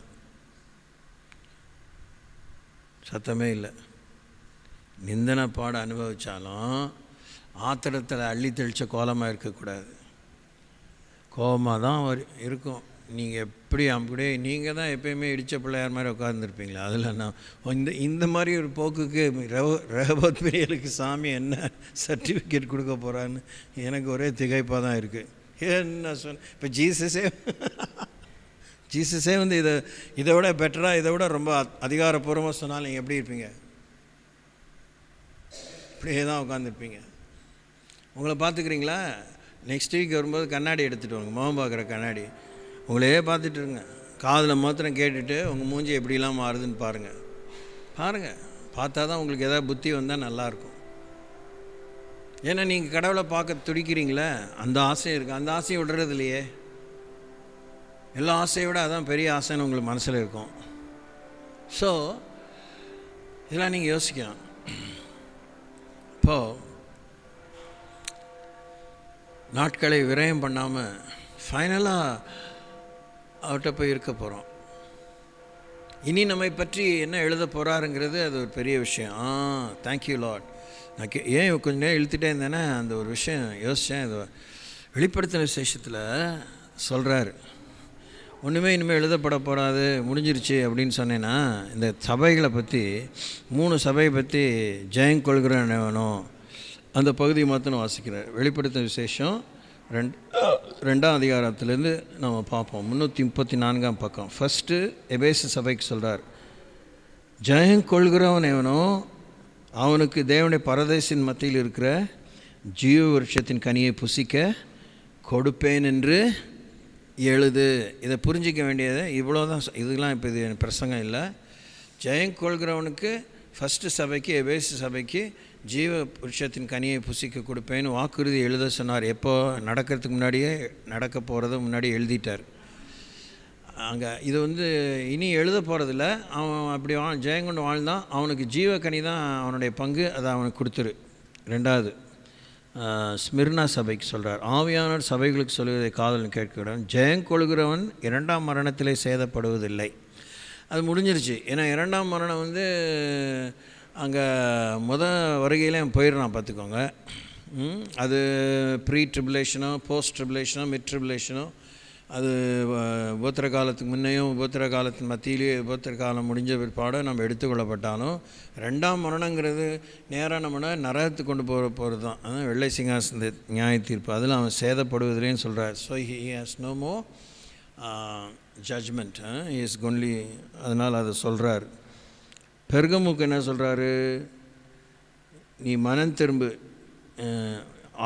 சத்தமே இல்லை. நிந்தனை பாட அனுபவித்தாலும் ஆத்திரத்தில் அள்ளி தெளித்த கோலமாக இருக்கக்கூடாது, கோபமாக தான் இருக்கும். நீங்கள் எப்படி அப்படியே நீங்கள் தான் எப்போயுமே இடித்த பிள்ளையார் மாதிரி உட்காந்துருப்பீங்களா? அதில் நான் இந்த மாதிரி ஒரு போக்குக்கு ரெகோபோத் பிரியலுக்கு சாமி என்ன சர்டிஃபிகேட் கொடுக்க போகிறான்னு எனக்கு ஒரே திகைப்பாக தான் இருக்குது. என்ன சொன்ன இப்போ ஜீசஸே வந்து இதை விட பெட்டராக, இதை விட ரொம்ப அதிகாரப்பூர்வமாக சொன்னால் நீங்கள் எப்படி இருப்பீங்க? இப்படியே தான் உட்காந்துருப்பீங்க. உங்களை பார்த்துக்கிறீங்களா? நெக்ஸ்ட் வீக் வரும்போது கண்ணாடி எடுத்துகிட்டு வாங்க, முகம் பார்க்குற கண்ணாடி. உங்களையே பார்த்துட்டுருங்க, காதில் மாத்திரம் கேட்டுட்டு உங்கள் மூஞ்சி எப்படிலாம் மாறுதுன்னு பாருங்கள். பார்த்தா தான் உங்களுக்கு எதாவது புத்தி வந்தால் நல்லாயிருக்கும். ஏன்னா நீங்கள் கடவுளை பார்க்க துடிக்கிறீங்களே, அந்த ஆசையும் இருக்குது. அந்த ஆசையை விடுறது இல்லையே. எல்லா ஆசையை விட அதான் பெரிய ஆசைன்னு உங்களுக்கு மனசில் இருக்கும். ஸோ இதெல்லாம் நீங்கள் யோசிக்கணும். இப்போது நாட்களை விரயம் பண்ணாமல் ஃபைனலாக அவர்கிட்ட போய் இருக்க போகிறோம். இனி நம்மை பற்றி என்ன எழுத போகிறாருங்கிறது அது ஒரு பெரிய விஷயம். Thank you Lord. நான் ஏன் கொஞ்சம் நேரம் இழுத்துட்டே இருந்தேன்னா அந்த ஒரு விஷயம் யோசித்தேன். இது வெளிப்படுத்தின விசேஷத்தில் சொல்கிறாரு, ஒன்றுமே இனிமேல் எழுதப்பட போகாது, முடிஞ்சிருச்சு அப்படின்னு சொன்னேன்னா, இந்த சபைகளை பற்றி 3 சபையை பற்றி ஜெயங்கொள்கிறேன் வேணும் அந்த பகுதியை மாத்திரம் வாசிக்கிறார். வெளிப்படுத்தின விசேஷம் 2ஆம் அதிகாரத்திலேருந்து நம்ம பார்ப்போம். 334ஆம் பக்கம். ஃபஸ்ட்டு எபேசு சபைக்கு சொல்கிறார், ஜெயங்கொள்கிறவன் எவனோ அவனுக்கு தேவனுடைய பரதேசின் மத்தியில் இருக்கிற ஜீவ விருட்சத்தின் கனியை புசிக்க கொடுப்பேன் என்று எழுது. இதை புரிஞ்சிக்க வேண்டியது இவ்வளோதான். இதெல்லாம் இப்போ இது பிரசங்கம் இல்லை. ஜெயங்கொள்கிறவனுக்கு ஃபஸ்ட்டு சபைக்கு, எபேசு சபைக்கு ஜீவ விருட்சத்தின் கனியை புசிக்க கொடுப்பேன்னு வாக்குறுதி எழுத சொன்னார். எப்போ நடக்கிறதுக்கு முன்னாடியே, நடக்க போகிறத முன்னாடி எழுதிட்டார். அங்கே இது வந்து இனி எழுத போகிறதில்ல. அவன் அப்படி ஜெயங்கொண்டு வாழ்ந்தான், அவனுக்கு ஜீவக்கனி தான் அவனுடைய பங்கு, அதை அவனுக்கு கொடுத்துரு. 2வது ஸ்மிர்னா சபைக்கு சொல்கிறார், ஆவியானவர் சபைகளுக்கு சொல்வதை காதல் கேட்கிறவன் ஜெயங்கொள்கிறவன் 2ஆம் மரணத்திலே சேதப்படுவதில்லை. அது முடிஞ்சிருச்சு. ஏன்னா 2ஆம் மரணம் வந்து அங்கே வருகையிலே போயிடுறான் பார்த்துக்கோங்க. அது ப்ரீ ட்ரிபுலேஷனோ போஸ்ட் ட்ரிபுலேஷனோ மிட் ட்ரிபுலேஷனோ, அது உபத்திர காலத்துக்கு முன்னையும் உபத்திர காலத்தின் மத்தியிலேயே உபத்திர காலம் முடிஞ்ச பிற்பாடு நம்ம எடுத்துக்கொள்ளப்பட்டாலும், ரெண்டாம் மரணங்கிறது நேராக நம்மளை நரகத்துக்கு கொண்டு போகிறது தான். அதான் வெள்ளை சிங்காசன நியாய தீர்ப்பு. அதில் அவன் சேதப்படுவதிலேன்னு சொல்கிறார். So he has no more judgement, is only. அதனால் அதை சொல்கிறார். பெர்கமுக்கு என்ன சொல்கிறாரு? நீ மனம் திரும்பு,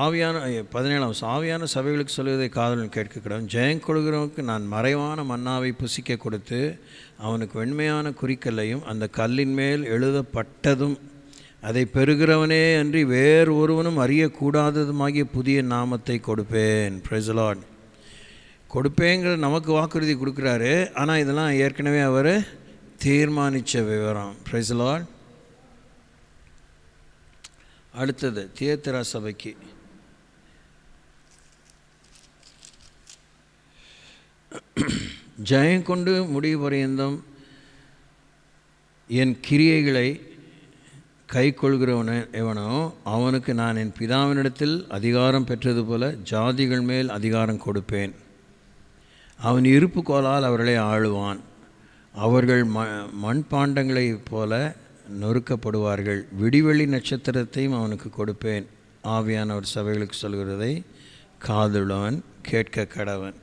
ஆவியான 17 ஆவியான சபைகளுக்கு சொல்வதை காதலன் கேட்கக்கூடாது. ஜெயம் கொள்கிறவனுக்கு நான் மறைவான மன்னாவை புசிக்க கொடுத்து அவனுக்கு வெண்மையான குறிக்கல்லையும் அந்த கல்லின் மேல் எழுதப்பட்டதும் அதை பெறுகிறவனே அன்றி வேறு ஒருவனும் அறியக்கூடாததுமாகிய புதிய நாமத்தை கொடுப்பேன். Price the Lord. கொடுப்பேங்கிறது நமக்கு வாக்குறுதி கொடுக்குறாரு. ஆனால் இதெல்லாம் ஏற்கனவே அவர் தீர்மானித்த விவரம். Price the Lord. அடுத்தது தியேத்திரா சபைக்கு. ஜெயம் கொண்டு முடிவு பரியந்தம் என் கிரியைகளை கை கொள்கிறவன எவனோ அவனுக்கு நான் என் பிதாவினிடத்தில் அதிகாரம் பெற்றது போல ஜாதிகள் மேல் அதிகாரம் கொடுப்பேன். அவன் இருப்பு கோலால் அவர்களை ஆளுவான். அவர்கள் மண்பாண்டங்களைப் போல நொறுக்கப்படுவார்கள். விடிவெள்ளி நட்சத்திரத்தையும் அவனுக்கு கொடுப்பேன். ஆவியானவர் சபைகளுக்கு சொல்கிறதை காதுள்ளவன் கேட்க கடவன்.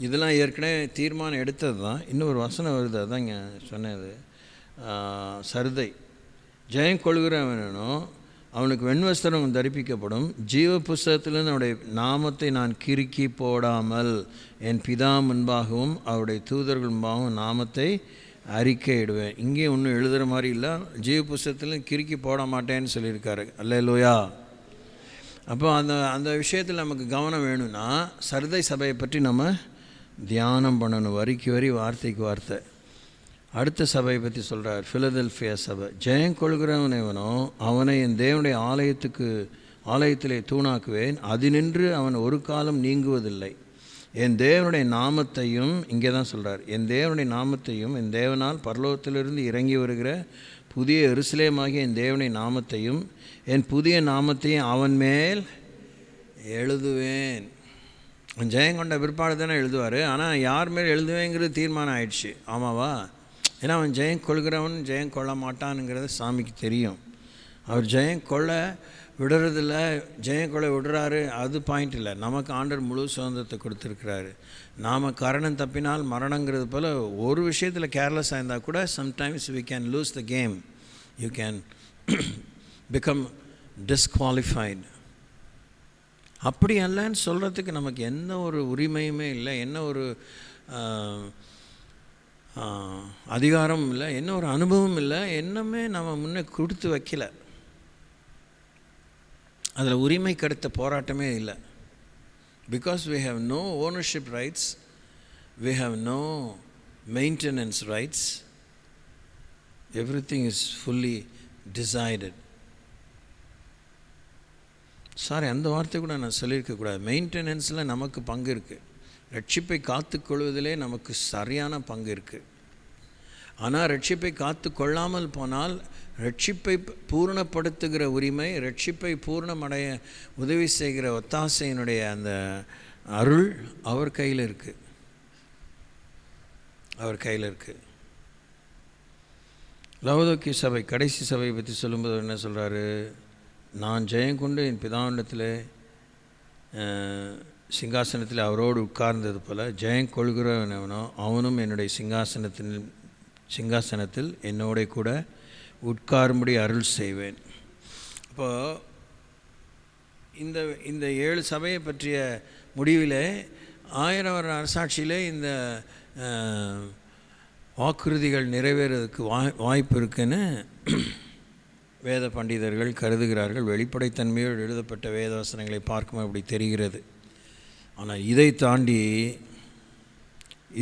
இதெல்லாம் ஏற்கனவே தீர்மானம் எடுத்தது தான். இன்னொரு வசனம் வருது, அதான் இங்கே சொன்னது. சர்தை ஜெயம் கொள்கிறவனோ அவனுக்கு வெண்வஸ்திரம் தரிப்பிக்கப்படும். ஜீவ புஸ்தகத்திலிருந்து அவருடைய நாமத்தை நான் கிறுக்கி போடாமல் என் பிதா முன்பாகவும் அவருடைய தூதர்கள் முன்பாகவும் நாமத்தை அறிக்கையிடுவேன். இங்கேயும் ஒன்றும் எழுதுகிற மாதிரி இல்லை. ஜீவ புஸ்தகத்திலும் கிறுக்கி போட மாட்டேன்னு சொல்லியிருக்காரு. அல்லேலூயா. அப்போ அந்த விஷயத்தில் நமக்கு கவனம் வேணும்னா சர்தை சபையை பற்றி நம்ம தியானம் பண்ணணும், வரிக்கு வரி வார்த்தைக்கு வார்த்தை. அடுத்த சபையை பற்றி சொல்கிறார், பிலதெல்பியா சபை. ஜெயம் கொள்கிறவனவனோ அவனை என் தேவனுடைய ஆலயத்திலே தூணாக்குவேன். அதினின்று அவன் ஒரு காலம் நீங்குவதில்லை. என் தேவனுடைய நாமத்தையும், இங்கே தான் சொல்கிறார், என் தேவனுடைய நாமத்தையும் என் தேவனால் பரலோகத்திலிருந்து இறங்கி வருகிற புதிய எருசலேமாகிய என் தேவனுடைய நாமத்தையும் என் புதிய நாமத்தையும் அவன் மேல் எழுதுவேன். ஜெயம் கொண்ட பிற்பாடு தானே எழுதுவார். ஆனால் யார் மேல் எழுதுவேங்கிறது தீர்மானம் ஆயிடுச்சு. ஆமாவா? ஏன்னா அவன் ஜெயம் கொள்கிறவன் ஜெயம் கொள்ள மாட்டானுங்கிறது சாமிக்கு தெரியும். அவர் ஜெயம் கொள்ள விடுறதில்ல, ஜெயம் கொள்ள விடுறாரு, அது பாயிண்ட் இல்லை. நமக்கு ஆண்டவர் முழு சுதந்திரத்தை கொடுத்துருக்கிறாரு. நாம் கரணம் தப்பினால் மரணங்கிறது போல் ஒரு விஷயத்தில் கேர்லெஸ்ஸாக இருந்தால் கூட sometimes we can lose the game. You can become disqualified. அப்படி அல்லன்னு சொல்கிறதுக்கு நமக்கு எந்த ஒரு உரிமையுமே இல்லை, என்ன ஒரு அதிகாரமும் இல்லை, என்ன ஒரு அனுபவம் இல்லை, என்னமே நம்ம முன்னே கொடுத்து வைக்கல. அதில் உரிமை கடுத்த போராட்டமே இல்லை. Because we have no ownership rights, we have no maintenance rights, everything is fully decided. Sorry, அந்த வார்த்தை கூட நான் சொல்லியிருக்கக்கூடாது. மெயின்டெனன்ஸில் நமக்கு பங்கு இருக்குது. ரட்சிப்பை காத்துக்கொள்வதிலே நமக்கு சரியான பங்கு இருக்குது. ஆனால் ரட்சிப்பை காத்து கொள்ளாமல் போனால் ரட்சிப்பை பூர்ணப்படுத்துகிற உரிமை, ரட்சிப்பை பூர்ணமடைய உதவி செய்கிற ஒத்தாசையினுடைய அந்த அருள் அவர் கையில் இருக்குது. அவர் கையில் இருக்குது. லவோதிக்கேய சபை, கடைசி சபையை பற்றி சொல்லும்போது என்ன சொல்கிறாரு? நான் ஜெயம் கொண்டு என் பிதாவிடத்தில் சிங்காசனத்தில் அவரோடு உட்கார்ந்தது போல் ஜெயம் கொள்கிறவனவனோ அவனும் என்னுடைய சிங்காசனத்தில் என்னோட கூட உட்காரும்படி அருள் செய்வேன். அப்போது இந்த 7 சபையை பற்றிய முடிவில் 1000 வருட அரசாட்சியில் இந்த வாக்குறுதிகள் நிறைவேறதுக்கு வாய்ப்பு இருக்குன்னு வேத பண்டிதர்கள் கருதுகிறார்கள். வெளிப்படைத்தன்மையோடு எழுதப்பட்ட வேத வசனங்களை பார்க்கும் அப்படி தெரிகிறது. ஆனால் இதை தாண்டி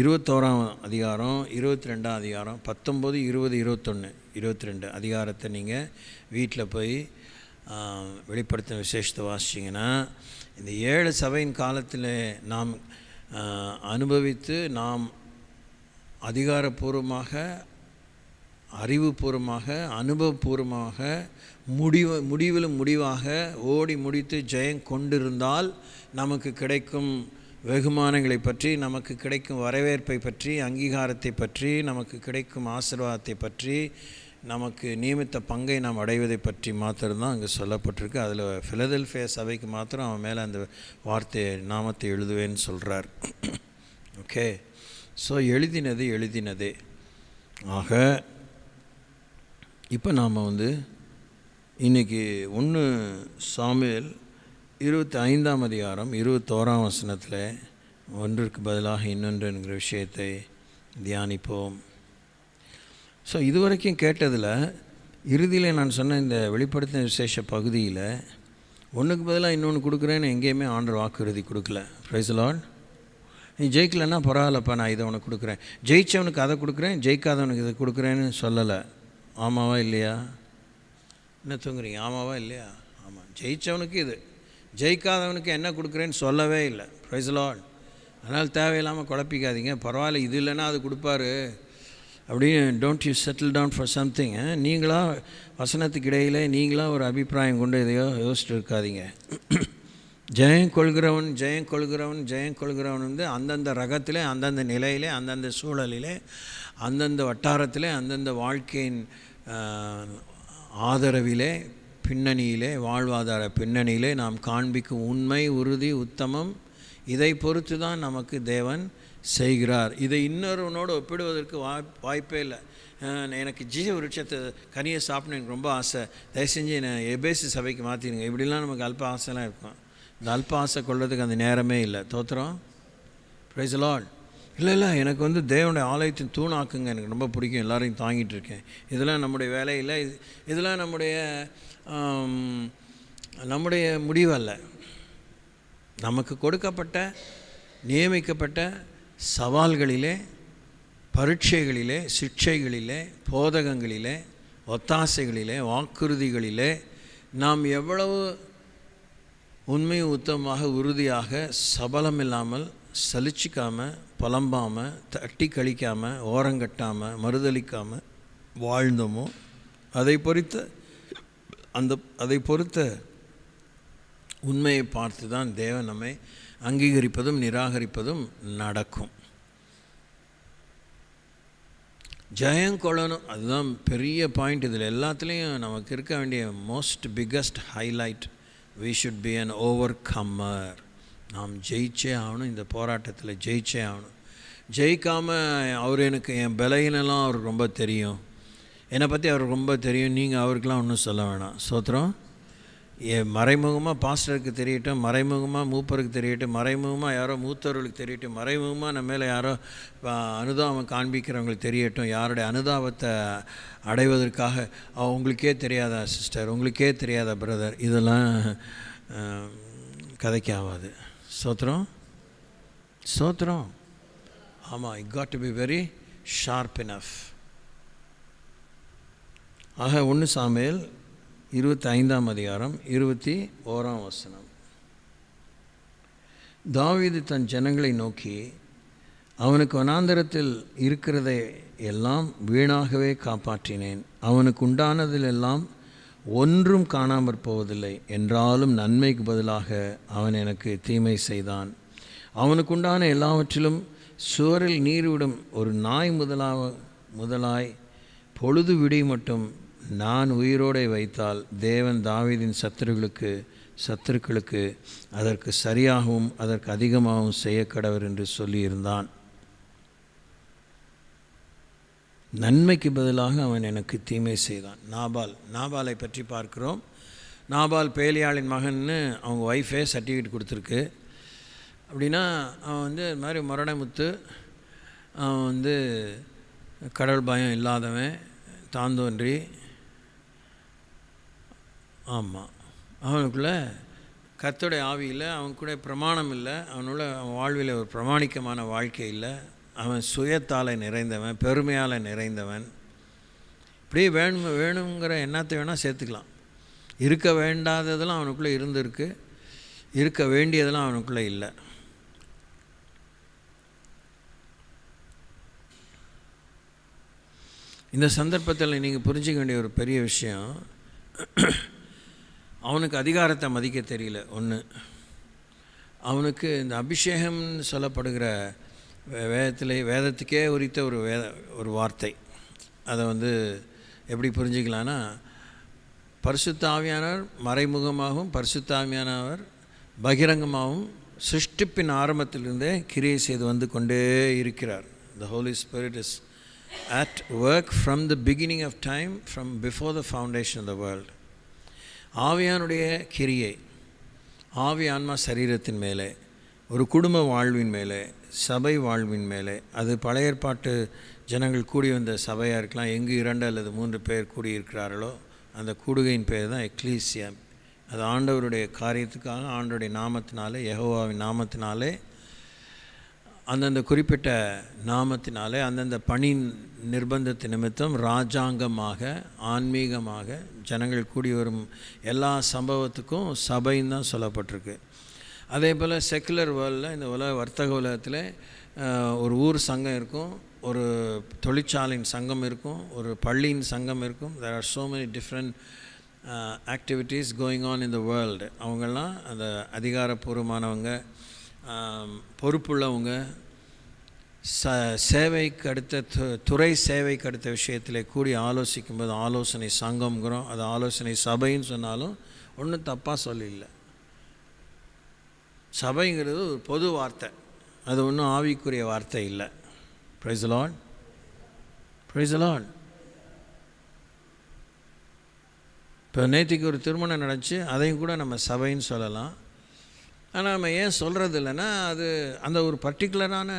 21ஆம் அதிகாரம், 22ஆம் அதிகாரம், 19, 20, 21, 22 அதிகாரத்தை நீங்கள் வீட்டில் போய் வெளிப்படுத்தின விசேஷத்தை வாசிச்சிங்கன்னா இந்த 7 சபையின் காலத்தில் நாம் அனுபவித்து நாம் அதிகாரப்பூர்வமாக அறிவுபூர்வமாக அனுபவபூர்வமாக முடிவிலும் முடிவாக ஓடி முடித்து ஜெயம் கொண்டிருந்தால் நமக்கு கிடைக்கும் வெகுமானங்களை பற்றி, நமக்கு கிடைக்கும் வரவேற்பை பற்றி, அங்கீகாரத்தை பற்றி, நமக்கு கிடைக்கும் ஆசீர்வாதத்தை பற்றி, நமக்கு நியமித்த பங்கை நாம் அடைவதை பற்றி மாத்திரம்தான் அங்கே சொல்லப்பட்டிருக்கு. அதில் பிலதெல்பியா சபைக்கு மாத்திரம் அவன் மேலே அந்த வார்த்தையை நாமத்தை எழுதுவேன்னு சொல்கிறார். ஓகே, ஸோ எழுதினதே. ஆக இப்போ நாம் இன்றைக்கி 1 சாமுவேல் 25ஆம் அதிகாரம் 21ஆம் வசனத்தில் ஒன்றிற்கு பதிலாக இன்னொன்று என்கிற விஷயத்தை தியானிப்போம். ஸோ இதுவரைக்கும் கேட்டதில் இறுதியில் நான் சொன்ன இந்த வெளிப்படுத்தின விசேஷ பகுதியில் ஒன்றுக்கு பதிலாக இன்னொன்று கொடுக்குறேன்னு எங்கேயுமே ஆண்டவர் வாக்குறுதி கொடுக்கல. Price the Lord. நீ ஜெயிக்கலைன்னா பரவாயில்லப்பா, நான் இதை உனக்கு கொடுக்குறேன், ஜெயித்தவனுக்கு அதை கொடுக்குறேன், ஜெயிக்காதவனுக்கு இதை கொடுக்குறேன்னு சொல்லலை. ஆமாவா இல்லையா? என்ன தூங்குறீங்க? ஆமாவா இல்லையா? ஆமாம். ஜெயித்தவனுக்கு இது, ஜெயிக்காதவனுக்கு என்ன கொடுக்குறேன்னு சொல்லவே இல்லை. Praise the Lord. அதனால் தேவையில்லாமல் குழப்பிக்காதீங்க. பரவாயில்ல, இது இல்லைன்னா அது கொடுப்பாரு அப்படின்னு don't you settle down for something. நீங்களாக வசனத்துக்கு இடையில் நீங்களாக ஒரு அபிப்பிராயம் கொண்டு எதையோ யோசிச்சுட்டு இருக்காதீங்க. ஜெயம் கொள்கிறவன் அந்தந்த ரகத்திலே, அந்தந்த நிலையிலே, அந்தந்த சூழலிலே, அந்தந்த வட்டாரத்திலே, அந்தந்த வாழ்க்கையின் ஆதரவிலே, பின்னணியிலே, வாழ்வாதார பின்னணியிலே நாம் காண்பிக்கும் உண்மை, உறுதி, உத்தமம், இதை பொறுத்து தான் நமக்கு தேவன் செய்கிறார். இதை இன்னொருவனோடு ஒப்பிடுவதற்கு வாய்ப்பே இல்லை. எனக்கு ஜீவ விருட்சத்தை கனியை சாப்பிடணும் எனக்கு ரொம்ப ஆசை, தயவு செஞ்சு என்னை எபேசு சபைக்கு மாற்றிடுங்க, இப்படிலாம் நமக்கு அல்ப ஆசைலாம் இருக்கும். இந்த அல்ப ஆசை கொள்வதுக்கு அந்த நேரமே இல்லை. தோத்திரம். Price the Lord. இல்லை எனக்கு தேவனுடைய ஆலயத்தின் தூணாக்குங்க, எனக்கு ரொம்ப பிடிக்கும், எல்லோரையும் தாங்கிட்டு இருக்கேன். இதெல்லாம் நம்முடைய வேலையில், இதெல்லாம் நம்முடைய முடிவல்ல. நமக்கு கொடுக்கப்பட்ட நியமிக்கப்பட்ட சவால்களிலே, பரீட்சைகளிலே, சிக்ஷைகளிலே, போதகங்களிலே, ஒத்தாசைகளிலே, வாக்குறுதிகளிலே நாம் எவ்வளவு உண்மையும் உத்தமமாக உறுதியாக சபலமில்லாமல் சலிச்சிக்காமல் புலம்பாமல் தட்டி கழிக்காமல் ஓரங்கட்டாமல் மறுதளிக்காமல் வாழ்ந்தோமோ அதை பொறுத்த உண்மையை பார்த்து தான் தேவன் நம்மை அங்கீகரிப்பதும் நிராகரிப்பதும் நடக்கும். ஜெயம் கொள்ளணும், அதுதான் பெரிய பாயிண்ட். இதில் எல்லாத்துலேயும் நமக்கு இருக்க வேண்டிய most biggest highlight, we should be an overcomer. நாம் ஜெயிச்சே ஆகணும், இந்த போராட்டத்தில் ஜெயிச்சே ஆகணும். ஜெயிக்காமல் அவர் எனக்கு என் பலகீனெல்லாம் அவருக்கு ரொம்ப தெரியும், என்னை பற்றி அவருக்கு ரொம்ப தெரியும், நீங்கள் அவருக்கெலாம் ஒன்றும் சொல்ல வேணாம். சோத்திரம். மறைமுகமாக பாஸ்டருக்கு தெரியட்டும், மறைமுகமாக மூப்பருக்கு தெரியட்டும், மறைமுகமாக யாரோ மூத்தவர்களுக்கு தெரியட்டும், மறைமுகமாக நம்ம மேலே யாரோ அனுதாபம் காண்பிக்கிறவங்களுக்கு தெரியட்டும். யாருடைய அனுதாபத்தை அடைவதற்காக உங்களுக்கே தெரியாதா சிஸ்டர், உங்களுக்கே தெரியாதா பிரதர், இதெல்லாம் கதைக்கு ஆகாது. சோத்திரம். ஆமாம், it got to be very sharp enough. ஆக 1 சாமுவேல் 25ஆம் அதிகாரம் 21ஆம் வசனம். தாவீது தன் ஜனங்களை நோக்கி, அவனுக்கு வனாந்தரத்தில் இருக்கிறதை எல்லாம் வீணாகவே காப்பாற்றினேன், அவனுக்கு உண்டானதிலெல்லாம் ஒன்றும் காணாமற் போவதில்லை, என்றாலும் நன்மைக்கு பதிலாக அவன் எனக்கு தீமை செய்தான். அவனுக்கு உண்டான எல்லாவற்றிலும் சுவரில் நீர்விடும் ஒரு நாய் முதலாய் பொழுது விடி மட்டும் நான் உயிரோடே வைத்தால் தேவன் தாவீதின் சத்துருக்களுக்கு அதற்கு சரியாகவும் அதற்கு அதிகமாகவும் செய்ய கடவர் என்று சொல்லியிருந்தான். நன்மைக்கு பதிலாக அவன் எனக்கு தீமை செய்தான். நாபாலை பற்றி பார்க்கிறோம். நாபால் பேலியாளின் மகன்னு அவங்க ஒய்ஃபே சர்டிஃபிகேட் கொடுத்துருக்கு. அப்படின்னா அவன் இது மாதிரி முரடமுத்து, அவன் கடவுள் பயம் இல்லாதவன், தாந்தோன்றி. ஆமாம், அவனுக்குள்ளே கர்த்தருடைய ஆவியில் அவன் கூட பிரமாணம் இல்லை, அவனுள்ள அவன் வாழ்வில் ஒரு பிரமாணிக்கமான வாழ்க்கை இல்லை, அவன் சுயத்தால் நிறைந்தவன், பெருமையால் நிறைந்தவன். இப்படியே வேணுங்கிற எண்ணத்தை வேணால் சேர்த்துக்கலாம். இருக்க வேண்டாததெல்லாம் அவனுக்குள்ளே இருந்திருக்கு, இருக்க வேண்டியதெல்லாம் அவனுக்குள்ளே இல்லை. இந்த சந்தர்ப்பத்தில் நீங்கள் புரிஞ்சிக்க வேண்டிய ஒரு பெரிய விஷயம், அவனுக்கு அதிகாரத்தை மதிக்க தெரியல. ஒன்று, அவனுக்கு இந்த அபிஷேகம்னு சொல்லப்படுகிற வேதத்துக்கே உரித்த ஒரு வார்த்தை. அதை எப்படி புரிஞ்சிக்கலான்னா, பரிசுத்த ஆவியானவர் மறைமுகமாகவும் பரிசுத்த ஆவியானவர் பகிரங்கமாகவும் சிருஷ்டிப்பின் ஆரம்பத்திலிருந்தே கிரியை செய்து கொண்டே இருக்கிறார். The Holy Spirit is at work from the beginning of time, from before the foundation of the world. ஆவியானுடைய கிரியை ஆவி ஆன்மா சரீரத்தின் மேலே, ஒரு குடும்ப வாழ்வின் மேலே, சபை வாழ்வின் மேலே, அது பழைய ஏற்பாட்டு ஜனங்கள் கூடி வந்த சபையாக இருக்கலாம். எங்கு 2 அல்லது 3 பேர் கூடியிருக்கிறார்களோ அந்த கூடுகையின் பேர் தான் எக்லீசியா. அது ஆண்டவருடைய காரியத்துக்காக ஆண்டவருடைய நாமத்தினாலே, யெகோவாவின் நாமத்தினாலே, அந்தந்த குறிப்பிட்ட நாமத்தினாலே, அந்தந்த பணி நிர்பந்தத்து நிமித்தம் ராஜாங்கமாக ஆன்மீகமாக ஜனங்கள் கூடி வரும் எல்லா சம்பவத்துக்கும் சபைன்னு தான் சொல்லப்பட்டிருக்கு. அதே போல் செக்குலர் வேர்ல்டில், இந்த வர்த்தக உலகத்தில் ஒரு ஊர் சங்கம் இருக்கும், ஒரு தொழிற்சாலையின் சங்கம் இருக்கும், ஒரு பள்ளியின் சங்கம் இருக்கும். there are so many different activities going on in the world. அவங்கெல்லாம் அந்த அதிகாரப்பூர்வமானவங்க, பொறுப்புள்ளவங்க, சேவைக்கு அடுத்த துறை சேவைக்கு அடுத்த விஷயத்தில் கூடி ஆலோசிக்கும்போது ஆலோசனை சங்கம்ங்கிறோம். அது ஆலோசனை சபைன்னு சொன்னாலும் ஒன்றும் தப்பாக சொல்லல. சபைங்கிறது ஒரு பொது வார்த்தை, அது ஒன்றும் ஆவிக்குரிய வார்த்தை இல்லை. Praise the Lord, price the Lord. இப்போ நேற்றுக்கு ஒரு திருமணம் நடந்துச்சு, அதையும் கூட நம்ம சபைன்னு சொல்லலாம். ஆனால் நம்ம ஏன் சொல்கிறது இல்லைன்னா, அது அந்த ஒரு பர்டிகுலரான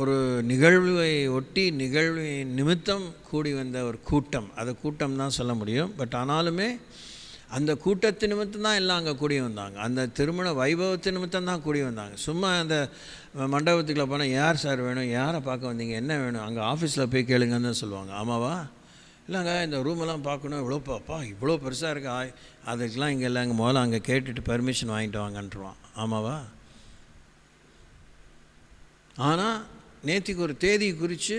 ஒரு நிகழ்வை ஒட்டி நிகழ்வு நிமித்தம் கூடி வந்த ஒரு கூட்டம், அதை கூட்டம் தான் சொல்ல முடியும். பட் ஆனாலுமே அந்த கூட்டத்து நிமித்தம் தான் எல்லாம் அங்கே கூடி வந்தாங்க. அந்த திருமண வைபவத்து நிமித்தம் தான் கூடி வந்தாங்க. சும்மா அந்த மண்டபத்துக்குள்ளே போனால் யார் சார் வேணும், யாரை பார்க்க வந்தீங்க, என்ன வேணும், அங்கே ஆஃபீஸில் போய் கேளுங்கன்னு தான் சொல்லுவாங்க. ஆமாவா? இல்லைங்க இந்த ரூமெல்லாம் பார்க்கணும், இவ்வளோ பாப்பா இவ்வளோ பெருசாக இருக்கா, அதுக்கெலாம் இங்கே இல்லைங்க, முதல்ல அங்கே கேட்டுட்டு பெர்மிஷன் வாங்கிட்டு வாங்கன்ட்டுருவான். ஆமாவா? ஆனால் நேற்றுக்கு ஒரு தேதி குறித்து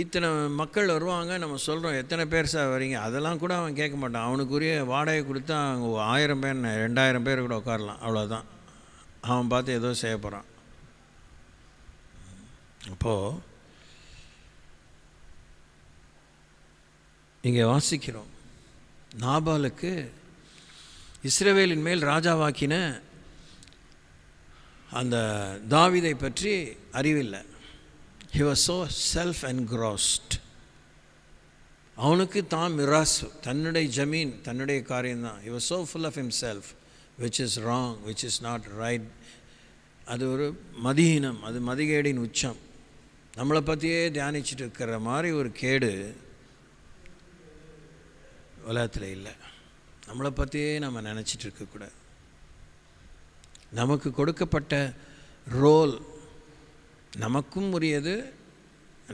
இத்தனை மக்கள் வருவாங்க, நம்ம சொல்கிறோம் எத்தனை பேர் சார் வரீங்க, அதெல்லாம் கூட அவன் கேட்க மாட்டான். அவனுக்குரிய வாடகை கொடுத்தா அவங்க 1000 பேர் 2000 பேர் கூட உட்காரலாம், அவ்வளோதான். அவன் பார்த்து ஏதோ செய்ய போகிறான். அப்போது இங்கே வாசிக்கிறோம், நாபாலுக்கு இஸ்ரவேலின் மேல் ராஜாவாக்கின அந்த தாவீதை பற்றி அறிவில்லை. He was so self-engrossed. அவனுக்கு தான் மிராசு, தன்னுடைய ஜமீன், தன்னுடைய காரியம்தான். He was so full of himself, which is wrong, which is not right. அது ஒரு மதிஹீனம், அது மதிகேடின் உச்சம். நம்மளை பற்றியே தியானிச்சுட்டு இருக்கிற மாதிரி ஒரு கேடு உலகத்தில் இல்லை. நம்மளை பற்றியே நம்ம நினச்சிட்டு இருக்கக்கூடாது. நமக்கு கொடுக்கப்பட்ட ரோல் நமக்கும் உரியது,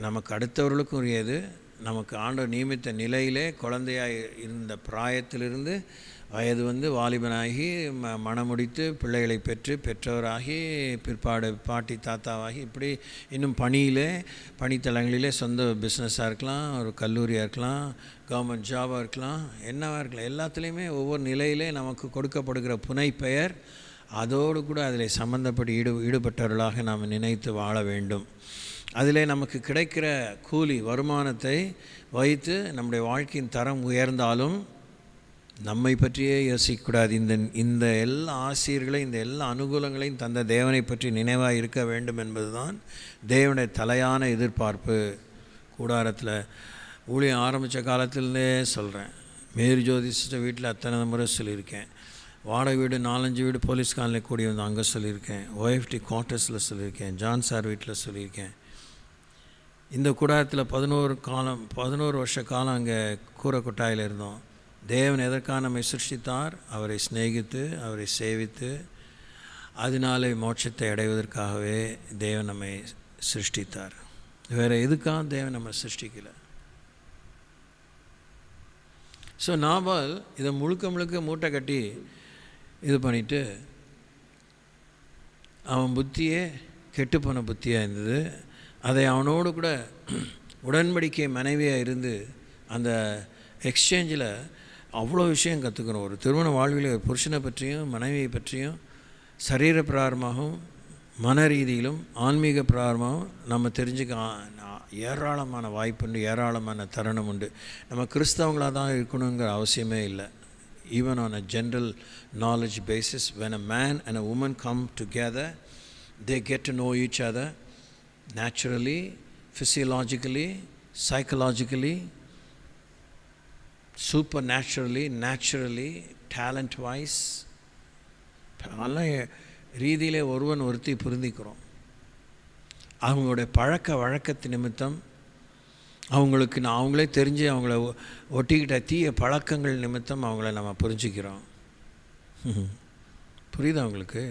நமக்கு அடுத்தவர்களுக்கும் உரியது. நமக்கு ஆண்டவர் நியமித்த நிலையிலே குழந்தையாக இருந்த பிராயத்திலிருந்து வயது வாலிபனாகி மணமுடித்து பிள்ளைகளை பெற்று பெற்றோராகி பிற்பாடு பாட்டி தாத்தாவாகி இப்படி இன்னும் பணியிலே பணித்தலங்களிலே சொந்த பிஸ்னஸாக இருக்கலாம், ஒரு கல்லூரியாக இருக்கலாம், கவர்மெண்ட் ஜாபாக இருக்கலாம், என்னவாக இருக்கலாம், எல்லாத்துலேயுமே ஒவ்வொரு நிலையிலே நமக்கு கொடுக்கப்படுகிற புனை பெயர் அதோடு கூட அதில் சம்பந்தப்பட்டு ஈடுபட்டவர்களாக நாம் நினைத்து வாழ வேண்டும். அதிலே நமக்கு கிடைக்கிற கூலி வருமானத்தை வைத்து நம்முடைய வாழ்க்கையின் தரம் உயர்ந்தாலும் நம்மை பற்றியே யோசிக்கக்கூடாது. இந்த எல்லா ஆசிரியர்களையும் இந்த எல்லா அனுகூலங்களையும் தந்த தேவனை பற்றி நினைவாக இருக்க வேண்டும் என்பது தான் தேவனுடைய தலையான எதிர்பார்ப்பு. கூடாரத்தில் ஊழியம் ஆரம்பித்த காலத்திலே சொல்கிறேன், மேரி ஜோதிஷ்ட வீட்டில் அத்தனை முறை சொல்லியிருக்கேன், வாடகை வீடு 4-5 வீடு போலீஸ் காலனி கூடி வந்து அங்கே சொல்லியிருக்கேன், OFT குவார்ட்டர்ஸில் சொல்லியிருக்கேன், ஜான் சார் வீட்டில் சொல்லியிருக்கேன். இந்த கூடாரத்தில் 11 வருஷ காலம் அங்கே கூரை கொட்டாயில் இருந்தோம். தேவன் எதற்காக நம்மை சிருஷ்டித்தார்? அவரை சிநேகித்து அவரை சேவித்து அதனாலே மோட்சத்தை அடைவதற்காகவே தேவன் நம்மை சிருஷ்டித்தார். வேறு எதுக்காக தேவன் நம்ம சிருஷ்டிக்கலை. ஸோ நாபால் இதை முழுக்க மூட்டை கட்டி இது பண்ணிவிட்டு அவன் புத்தியே கெட்டுப்போன புத்தியாக இருந்தது. அதை அவனோடு கூட உடன்படிக்கை மனைவியாக இருந்து அந்த எக்ஸ்சேஞ்சில் அவ்வளோ விஷயம் கற்றுக்கிறோம். ஒரு திருமண வாழ்வில் ஒரு புருஷனை பற்றியும் மனைவியை பற்றியும் சரீர பிரகாரமாகவும் மன ரீதியிலும் ஆன்மீக பிரகாரமாகவும் நம்ம தெரிஞ்சுக்க ஏராளமான வாய்ப்புண்டு, ஏராளமான தருணம் உண்டு. நம்ம கிறிஸ்தவங்களாக தான் இருக்கணுங்கிற அவசியமே இல்லை. Even on a general knowledge basis, when a man and a woman come together, they get to know each other naturally, physiologically, psychologically, supernaturally, naturally, talent-wise. நல்ல ரீதியிலே ஒருவன் ஒருத்தி புரிந்திக்கிறோம். அவங்களுடைய பழக்க வழக்கத்து நிமித்தம் அவங்களுக்கு அவங்களே தெரிஞ்சு அவங்கள ஒட்டிக்கிட்ட தீய பழக்கங்கள் நிமித்தம் அவங்கள நம்ம புரிஞ்சுக்கிறோம். புரியுது அவங்களுக்கு?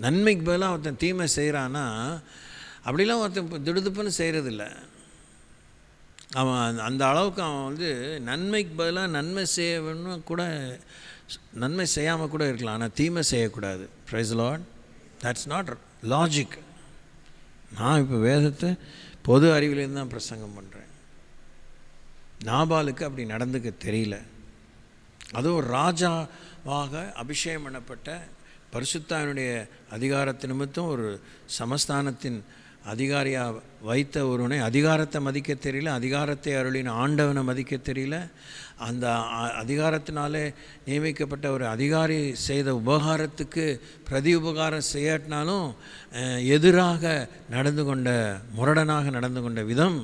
நன்மைக்கு பதிலாக ஒருத்தன் தீமை செய்கிறான்னா அப்படிலாம் ஒருத்தன் திடுதுப்புன்னு செய்கிறதில்ல. அவன் அந்த அளவுக்கு அவன் நன்மைக்கு பதிலாக நன்மை செய்யணும்னு கூட நன்மை செய்யாமல் கூட இருக்கலாம், ஆனால் தீமை செய்யக்கூடாது. Praise Lord. That's not logic. நான் இப்போ வேதத்தை பொது அறிவிலேருந்து தான் பிரசங்கம் பண்ணுறேன். நாபாலுக்கு அப்படி நடந்துக்க தெரியல. அதுவும் ராஜாவாக அபிஷேகம் பண்ணப்பட்ட பரிசுத்தாவினுடைய அதிகாரத்து நிமித்தம் ஒரு சமஸ்தானத்தின் அதிகாரியாக வைத்த ஒருவனை அதிகாரத்தை மதிக்க தெரியல, அதிகாரத்தை அருளின ஆண்டவனை மதிக்க தெரியல. அந்த அதிகாரத்தினாலே நியமிக்கப்பட்ட ஒரு அதிகாரி செய்த உபகாரத்துக்கு பிரதி உபகாரம் செய்யாட்டினாலும் எதிராக நடந்து கொண்ட, முரடனாக நடந்து கொண்ட விதம்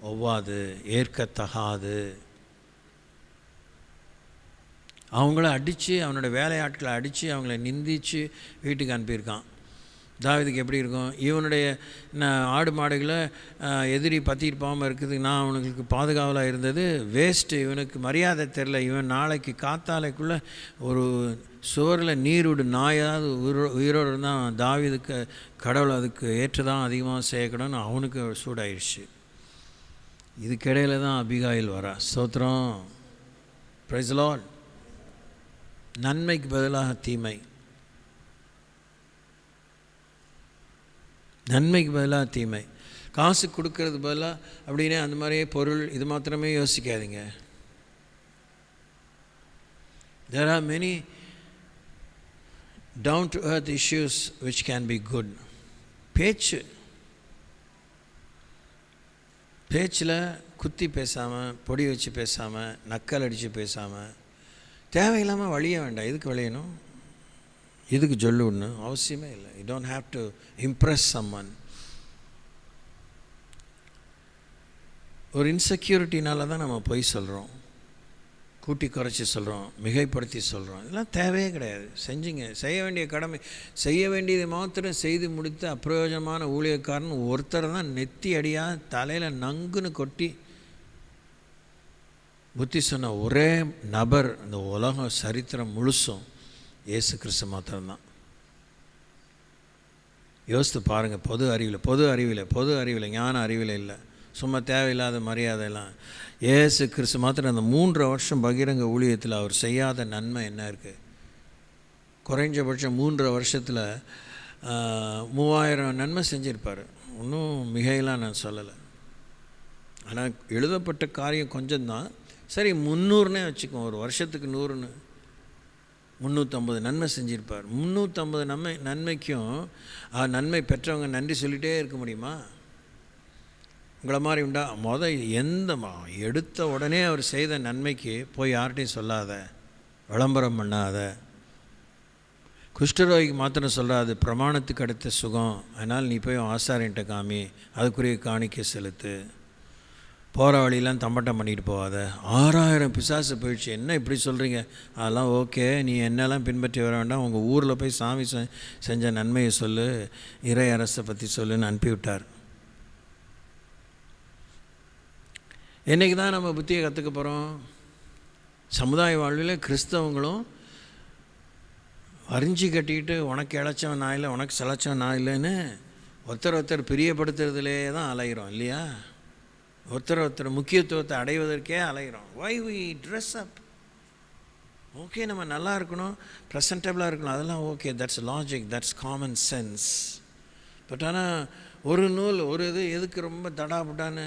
ஒவ்வாது, ஏற்கத்தகாது. அவங்கள அடித்து, அவனோட வேலையாட்களை அடித்து, அவங்கள நிந்தித்து வீட்டுக்கு அனுப்பியிருக்கான். தாவீதுக்கு எப்படி இருக்கும்? இவனுடைய ஆடு மாடுகளை எதிரி பற்றிட்டு போகாமல் இருக்கிறதுக்கு நான் அவனுக்கு பாதுகாவலாக இருந்தது வேஸ்ட்டு. இவனுக்கு மரியாதை தெரில. இவன் நாளைக்கு காத்தாலைக்குள்ளே ஒரு சுவரில் நீருடு நாயாவது உயிரோடு இருந்தால் தாவீதுக்கு கடவுள் அதுக்கு ஏற்றுதான் அதிகமாக செய்யக்கூடாதுன்னு அவனுக்கு சூடாயிடுச்சு. இதுக்கிடையில் தான் அபிகாயில் வரா. ஸ்தோத்திரம். Price the Lord. நன்மைக்கு பதிலாக தீமை, நன்மைக்கு பதிலாக தீமை. காசு கொடுக்கறது பதிலாக அப்படின்னே அந்த மாதிரியே பொருள் இது மாத்திரமே யோசிக்காதீங்க. There are many down to earth issues which can be good. பேச்சில் குத்தி பேசாமல், பொடி வச்சு பேசாமல், நக்கல் அடித்து பேசாமல், தேவையில்லாமல் வழிய வேண்டாம். எதுக்கு விளையணும்? இதுக்கு சொல்லு ஒன்று அவசியமே இல்லை. You don't have to impress someone. ஒரு இன்செக்யூரிட்டினால தான் நம்ம பொய் சொல்கிறோம், கூட்டி குறைச்சி சொல்கிறோம், மிகைப்படுத்தி சொல்கிறோம். இதெல்லாம் தேவையே கிடையாது. செஞ்சுங்க. செய்ய வேண்டிய கடமை, செய்ய வேண்டியதை மாத்திரம் செய்து முடித்த அப்பிரயோஜனமான ஊழியக்காரன் ஒருத்தர் தான் நெத்தி அடியாக தலையில் நங்குன்னு கொட்டி புத்தி சொன்ன ஒரே நபர் அந்த உலகம் சரித்திரம் முழுசும் இயேசு கிறிஸ்து மாத்திரம்தான். யோசித்து பாருங்கள். பொது அறிவில் ஞான அறிவில் இல்லை, சும்மா தேவையில்லாத மரியாதையெல்லாம். இயேசு கிறிஸ்து மாத்திரம் அந்த 3 வருஷம் பகிரங்க ஊழியத்தில் அவர் செய்யாத நன்மை என்ன இருக்குது? குறைஞ்சபட்சம் 3 வருஷத்தில் 3000 நன்மை செஞ்சுருப்பார். இன்னும் மிகையெல்லாம் நான் சொல்லலை. ஆனால் எழுதப்பட்ட காரியம் கொஞ்சம்தான். சரி, 300னே வச்சுக்கோம். ஒரு வருஷத்துக்கு 100ன்னு 350 நன்மை செஞ்சுருப்பார். 350 நன்மைக்கும் நன்மை பெற்றவங்க நன்றி சொல்லிகிட்டே இருக்க முடியுமா? உங்களை மாதிரி உண்டா? எடுத்த உடனே அவர் செய்த நன்மைக்கு போய் யார்கிட்டையும் சொல்லாத, விளம்பரம் பண்ணாத. குஷ்டரோகிக்கு மாத்திரம் சொல்கிறாது, பிரமாணத்துக்கு அடுத்த சுகம், அதனால் நீ போய் ஆசாரியன்ட்ட காமி, அதுக்குரிய காணிக்கை செலுத்து, போகிற வழியெல்லாம் தம்பட்டம் பண்ணிட்டு போகாத. 6000 பிசாசு போயிடுச்சு. என்ன இப்படி சொல்கிறீங்க? அதெல்லாம் ஓகே, நீ என்னெல்லாம் பின்பற்றி வர வேண்டாம், உங்கள் ஊரில் போய் சாமி செஞ்ச நன்மையை சொல்லு, இறை அரசை பற்றி சொல்லுன்னு அனுப்பிவிட்டார். என்றைக்கு தான் நம்ம புத்தியை கற்றுக்க போகிறோம்? சமுதாய வாழ்வில் கிறிஸ்தவங்களும் வரிஞ்சு கட்டிக்கிட்டு உனக்கு இழைச்சவன் நான் இல்லை, உனக்கு சிலைச்சவன் நான் இல்லைன்னு ஒருத்தர் பிரியப்படுத்துறதுலே தான் அலைகிறோம் இல்லையா? ஒருத்தர் முக்கியத்துவத்தை அடைவதற்கே அலைகிறோம். Why we dress up? Okay, நம்ம நல்லா இருக்கணும், ப்ரெசன்டபிளாக இருக்கணும், அதெல்லாம் okay, that's logic, that's common sense. But ஆனால் ஒரு நூல் ஒரு இது எதுக்கு ரொம்ப தடாபுடான்னு.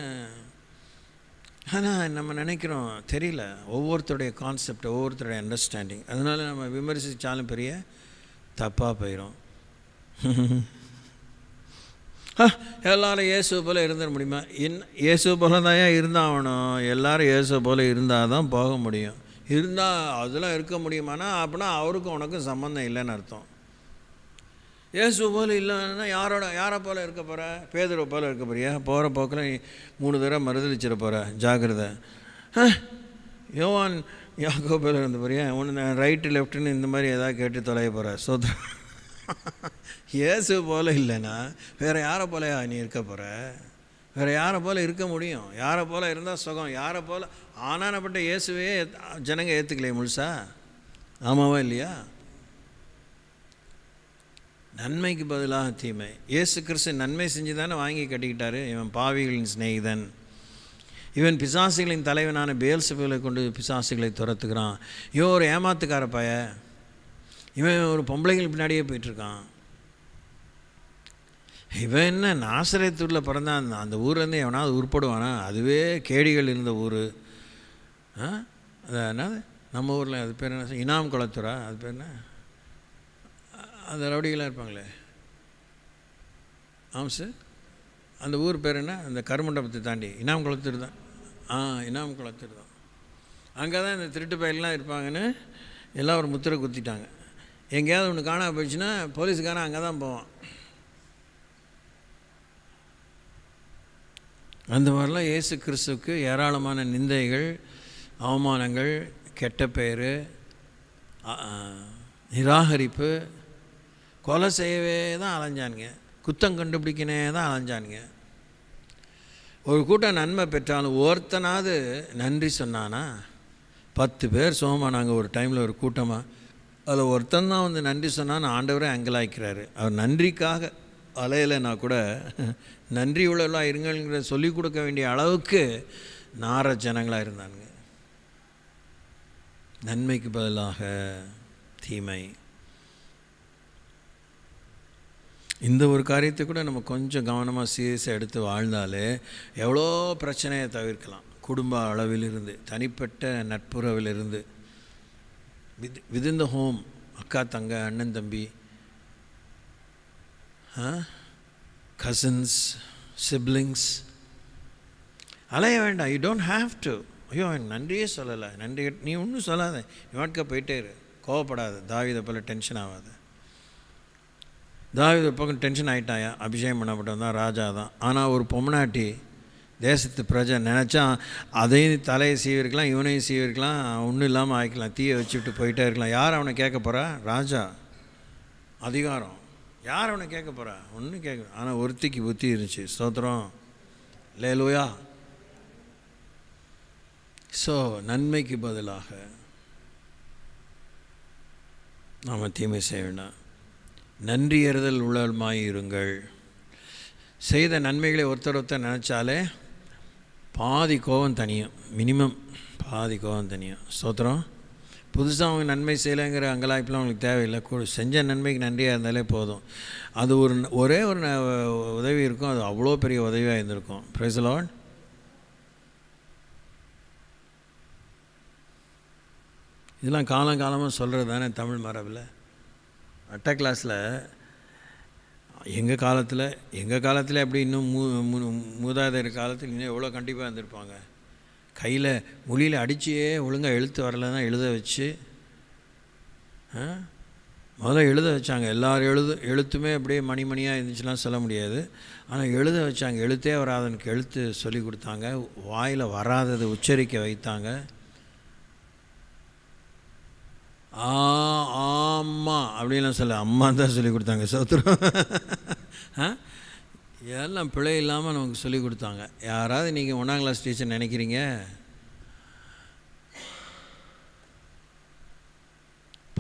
ஆனால் நம்ம நினைக்கிறோம் தெரியல, ஒவ்வொருத்தருடைய கான்செப்ட், ஒவ்வொருத்தருடைய அண்டர்ஸ்டாண்டிங். அதனால நம்ம விமர்சித்தாலும் பெரிய தப்பாக போயிடும். எல்லாரும் இயேசு போல் இருந்துட முடியுமா? இயேசு போல தான் இருந்தால் ஆகணும். எல்லோரும் இயேசு போல் இருந்தால் தான் போக முடியும். இருந்தால் அதெல்லாம் இருக்க முடியுமானா அப்படின்னா அவருக்கும் உனக்கும் சம்மந்தம் இல்லைன்னு அர்த்தம். இயேசு போல் இல்லைன்னா யாரை போல் இருக்க போகிற? பேதுருவை போல் இருக்க போறியா? போகிற போக்கில் 3 தடவை மறுதளிச்சிட போகிற, ஜாக்கிரதை. யோவான் யாக்கோபு இருந்த போறியா? ஒன்று ரைட்டு லெஃப்ட்டுன்னு இந்த மாதிரி ஏதாவது கேட்டு தொலைய போகிற. இயேசு போல் இல்லைன்னா வேறு யாரை போல நீ இருக்க போகிற? வேறு யாரை போல் இருக்க முடியும்? யாரை போல் இருந்தால் சுகம்? யாரை போல் ஆனானப்பட்ட இயேசுவே ஜனங்க ஏற்றுக்கலையே முழுசா? ஆமாவா இல்லையா? நன்மைக்கு பதிலாக தீமை. இயேசு கிறிஸ்து நன்மை செஞ்சு தானே வாங்கி கட்டிக்கிட்டாரு. இவன் பாவிகளின் சிநேகிதன், இவன் பிசாசுகளின் தலைவனான பெயல்செபூலை கொண்டு பிசாசுகளை துரத்துக்கிறான், இவன் ஒரு ஏமாத்துக்கார பய, இவன் ஒரு பொம்பளைகள் பின்னாடியே போயிட்டுருக்கான். இவன் என்ன நாசரேத்தூரில் பிறந்தான், அந்த ஊர்லேருந்து எவனாவது உருப்படுவானா? அதுவே கேடிகள் இருந்த ஊர். அது என்னது நம்ம ஊரில் அது பேர் என்ன, இனாம் குளத்தூரா? அது பேர் என்ன, அந்த ரவுடிகளாக இருப்பாங்களே. ஆமாம் சார், அந்த ஊர் பேர் என்ன? அந்த கருமண்டபத்தை தாண்டி இனாம் குளத்தூர் தான். இனாம் குளத்தூர் தான். அங்கே தான் இந்த திருட்டு பயிரெலாம் இருப்பாங்கன்னு எல்லாம் ஒரு முத்திரை குத்திட்டாங்க. எங்கேயாவது ஒன்று காணாமல் போயிடுச்சுன்னா போலீஸுக்காரன் அங்கே தான் போவான். அந்த மாதிரிலாம் இயேசு கிறிஸ்துவுக்கு ஏராளமான நிந்தைகள், அவமானங்கள், கெட்ட பெயர், நிராகரிப்பு, கொலை செய்யவே தான் அலைஞ்சானுங்க, குத்தம் கண்டுபிடிக்கனே தான் அலைஞ்சானுங்க. ஒரு கூட்டம் நன்மை பெற்றாலும் ஒருத்தனாவது நன்றி சொன்னானா? 10 பேர் சோமானாங்க ஒரு டைமில் ஒரு கூட்டமாக. அதில் ஒருத்தன் தான் வந்து நன்றி சொன்னான்னு ஆண்டவரே அங்கலாய்க்கிறாரு. அவர் நன்றிக்காக அலையலைன்னா கூட நன்றி உள்ளவர்களாக இருங்கள்ங்கிற சொல்லிக் கொடுக்க வேண்டிய அளவுக்கு நார ஜனங்களாக இருந்தானுங்க. நன்மைக்கு பதிலாக தீமை. இந்த ஒரு காரியத்தை கூட நம்ம கொஞ்சம் கவனமாக சீரியஸாக எடுத்து வாழ்ந்தாலே எவ்வளோ பிரச்சனையை தவிர்க்கலாம். குடும்ப அளவிலிருந்து, தனிப்பட்ட நட்புறவிலிருந்து, விதின் த ஹோம், அக்கா தங்க, அண்ணன் தம்பி, கசின்ஸ், சிப்ளிங்ஸ், அலைய வேண்டாம். You don't have to. ஐயோ எனக்கு நன்றியே சொல்லலை, நன்றி நீ ஒன்றும் சொல்லாத, நீ வாட்கா போயிட்டே இரு, கோவப்படாத. தாவீதை போல டென்ஷன் ஆகாது. தாவீது பக்கம் டென்ஷன் ஆகிட்டாயா? அபிஷேகம் பண்ணப்பட்டவன் தான், ராஜா தான். ஆனால் ஒரு பொம்மநாட்டி தேசத்து பிரஜை நினச்சா அதையும் தலையை சீவிருக்கலாம், இவனையும் சீவிருக்கலாம், ஒன்றும் இல்லாமல் ஆகிக்கலாம், தீயை வச்சுட்டு போயிட்டே இருக்கலாம். யார் அவனை கேட்க போகிறா? ராஜா, அதிகாரம், யார் அவனை கேட்க போகிறா? ஒன்றும் கேட்க. ஆனால் ஒருத்திக்கு புத்தி இருந்துச்சு. ஸ்தோத்திரம், லேலூயா. ஸோ நன்மைக்கு பதிலாக நாம் தீமை செய்ய வேண்டாம். நன்றி எறுதல் உள்ளமாய் இருங்கள். செய்த நன்மைகளை ஒருத்தர் நினச்சாலே பாதி கோபம் தனியும், மினிமம் பாதி கோபம் தனியும். ஸ்தோத்திரம். புதுசாக அவங்க நன்மை செய்யலைங்கிற அங்கலாய்ப்பெலாம் அவங்களுக்கு தேவையில்லை. செஞ்ச நன்மைக்கு நன்றியாக இருந்தாலே போதும். அது ஒரே ஒரு உதவி இருக்கும், அது அவ்வளோ பெரிய உதவியாக இருந்திருக்கும். Price the Lord. இதெல்லாம் காலங்காலமாக சொல்கிறது தானே தமிழ் மரபில். அட்டை கிளாஸில் எங்கள் காலத்தில் அப்படி இன்னும் மூதாதையர் காலத்தில் இன்னும் எவ்வளோ கண்டிப்பாக இருந்திருப்பாங்க. கையில் மொழியில் அடிச்சியே ஒழுங்காக எழுத்து வரலைன்னா எழுத வச்சு முதல்ல எழுத வச்சாங்க. எல்லோரும் எழுத்துமே அப்படியே மணிமணியாக இருந்துச்சுலாம் சொல்ல முடியாது. ஆனால் எழுத வச்சாங்க. எழுத்தே வராதனுக்கு எழுத்து சொல்லி கொடுத்தாங்க. வாயில் வராதது உச்சரிக்க வைத்தாங்க. ஆமாம் அப்படின்லாம் சொல்ல அம்மா தான் சொல்லி கொடுத்தாங்க. சோத்திரம். எல்லாம் பிழை இல்லாமல் நமக்கு சொல்லி கொடுத்தாங்க. யாராவது நீங்கள் 1ஆம் கிளாஸ் டீச்சர் நினைக்கிறீங்க?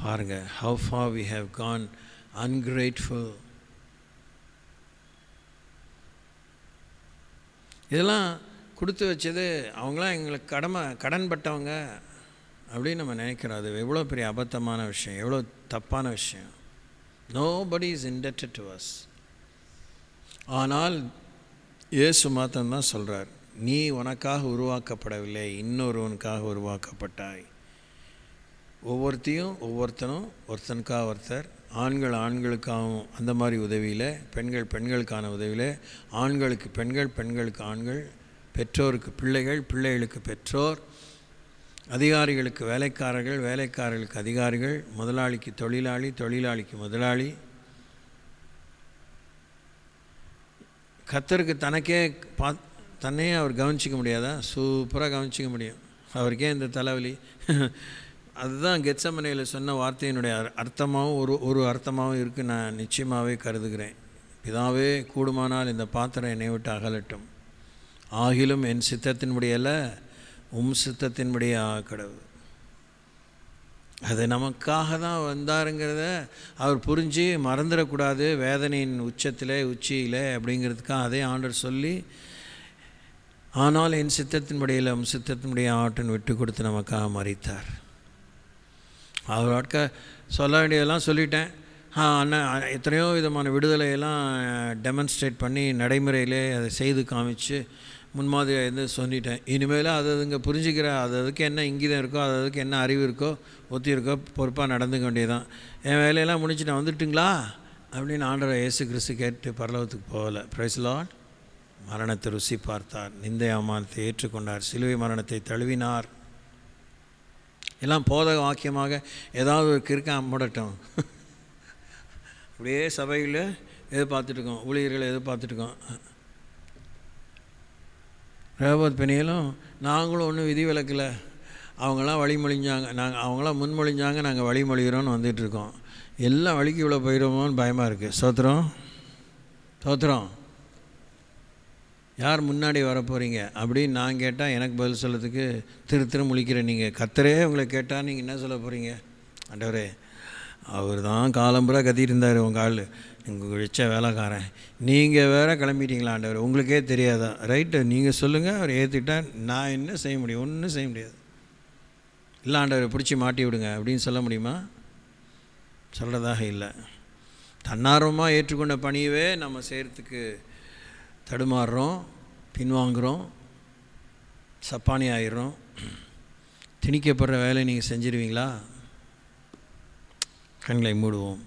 பாருங்கள், how far we have gone ungrateful. இதெல்லாம் கொடுத்து வச்சது அவங்களாம் எங்களுக்கு கடன்பட்டவங்க அப்படின்னு நம்ம நினைக்கிறோம். அது எவ்வளோ பெரிய அபத்தமான விஷயம், எவ்வளோ தப்பான விஷயம். Nobody is indebted to us. ஆனால் இயேசு மாத்திரம்தான் சொல்கிறார், நீ உனக்காக உருவாக்கப்படவில்லை, இன்னொருவனுக்காக உருவாக்கப்பட்டாய். ஒவ்வொருத்தையும் ஒவ்வொருத்தனும் ஒருத்தனுக்காக ஒருத்தர், ஆண்கள் ஆண்களுக்காகவும் அந்த மாதிரி உதவியில், பெண்கள் பெண்களுக்கான உதவியில், ஆண்களுக்கு பெண்கள், பெண்களுக்கு ஆண்கள், பெற்றோருக்கு பிள்ளைகள், பிள்ளைகளுக்கு பெற்றோர், அதிகாரிகளுக்கு வேலைக்காரர்கள், வேலைக்காரர்களுக்கு அதிகாரிகள், முதலாளிக்கு தொழிலாளி, தொழிலாளிக்கு முதலாளி. கர்த்தருக்கு தனக்கே தன்னையே அவர் கவனிச்சிக்க முடியாதா? சூப்பராக கவனிச்சிக்க முடியும். அவருக்கே இந்த தலைவலி. அதுதான் கெத்சமனேயில் சொன்ன வார்த்தையினுடைய அர்த்தமாகவும் ஒரு அர்த்தமாகவும் இருக்குது நான் நிச்சயமாகவே கருதுகிறேன். பிதாவே, கூடுமானால் இந்த பாத்திரம் என்னை விட்டு அகலட்டும், ஆகிலும் என் சித்தத்தின்படியே அல்ல சித்தத்தின்படியே கடவுள். அது நமக்காக தான் வந்தாருங்கிறத அவர் புரிஞ்சு மறந்துடக்கூடாது. வேதனையின் உச்சியில் அப்படிங்கிறதுக்காக அதே ஆண்டவர் சொல்லி, ஆனால் என் சித்தத்தின்படியில் சித்தத்தின்படியே ஆட்டன் விட்டு கொடுத்து நமக்காக மறித்தார். அவர் ஆட்க சொல்ல வேண்டியதெல்லாம் சொல்லிட்டேன். அண்ணன் எத்தனையோ விதமான விடுதலையெல்லாம் டெமான்ஸ்ட்ரேட் பண்ணி நடைமுறையிலே அதை செய்து காமிச்சு முன்மாதிரியாக இருந்து சொல்லிட்டேன். இனிமேல் அதுங்க புரிஞ்சுக்கிற அதுக்கு என்ன இங்கீதம் இருக்கோ, அதுக்கு என்ன அறிவு இருக்கோ, ஒத்தி இருக்கோ, பொறுப்பாக நடந்துக்க வேண்டியதான். என் வேலையெல்லாம் முடிச்சு நான் வந்துட்டுங்களா அப்படின்னு ஆண்டவர் இயேசு கிறிஸ்து கேட்டு பரலோகத்துக்கு போகலை. Praise Lord. மரணத்தை ருசி பார்த்தார், நிந்தை அவமானத்தை ஏற்றுக்கொண்டார், சிலுவை மரணத்தை தழுவினார். எல்லாம் போதக வாக்கியமாக ஏதாவது ஒரு கிறுக்க முடட்டும். அப்படியே சபையில் எதிர்பார்த்துட்ருக்கோம், ஊழியர்களை எதிர்பார்த்துட்ருக்கோம். ரேவத் பெண்ணியலும் நாங்களும் ஒன்றும் விதி விலக்கில், அவங்களாம் வழிமொழிஞ்சாங்க, அவங்களாம் முன்மொழிஞ்சாங்க, நாங்கள் வழிமொழிகிறோன்னு வந்துட்டுருக்கோம். எல்லாம் வழிக்கு இவ்வளோ போயிடுவோமோன்னு பயமாக இருக்குது. சோத்திரம் சோத்திரம். யார் முன்னாடி வரப்போகிறீங்க அப்படின்னு நான் கேட்டால் எனக்கு பதில் சொல்கிறதுக்கு திரு முழிக்கிறேன். நீங்கள் கர்த்தரே உங்களை கேட்டால் நீங்கள் என்ன சொல்ல போகிறீங்க? ஆண்டவரே, அவர் தான் காலம்புறா கத்திட்டு இருந்தார் உங்கள் ஆள், உங்கள் வச்ச வேலைக்காரன், நீங்கள் வேறு கிளம்பிட்டீங்களா ஆண்டவர், உங்களுக்கே தெரியாதா? ரைட்டு, நீங்கள் சொல்லுங்கள், அவர் ஏற்றிட்டா நான் என்ன செய்ய முடியும்? ஒன்றும் செய்ய முடியாது. இல்லை ஆண்டவரை பிடிச்சி மாட்டி விடுங்க அப்படின்னு சொல்ல முடியுமா? சொல்கிறதாக இல்லை. தன்னார்வமாக ஏற்றுக்கொண்ட பணியவே நம்ம செய்கிறதுக்கு தடுமாறுறோம், பின்வாங்குகிறோம், சப்பானி ஆகிடுறோம். திணிக்கப்படுற வேலையை நீங்கள் செஞ்சிருவீங்களா? கண்களை மூடுவோம்.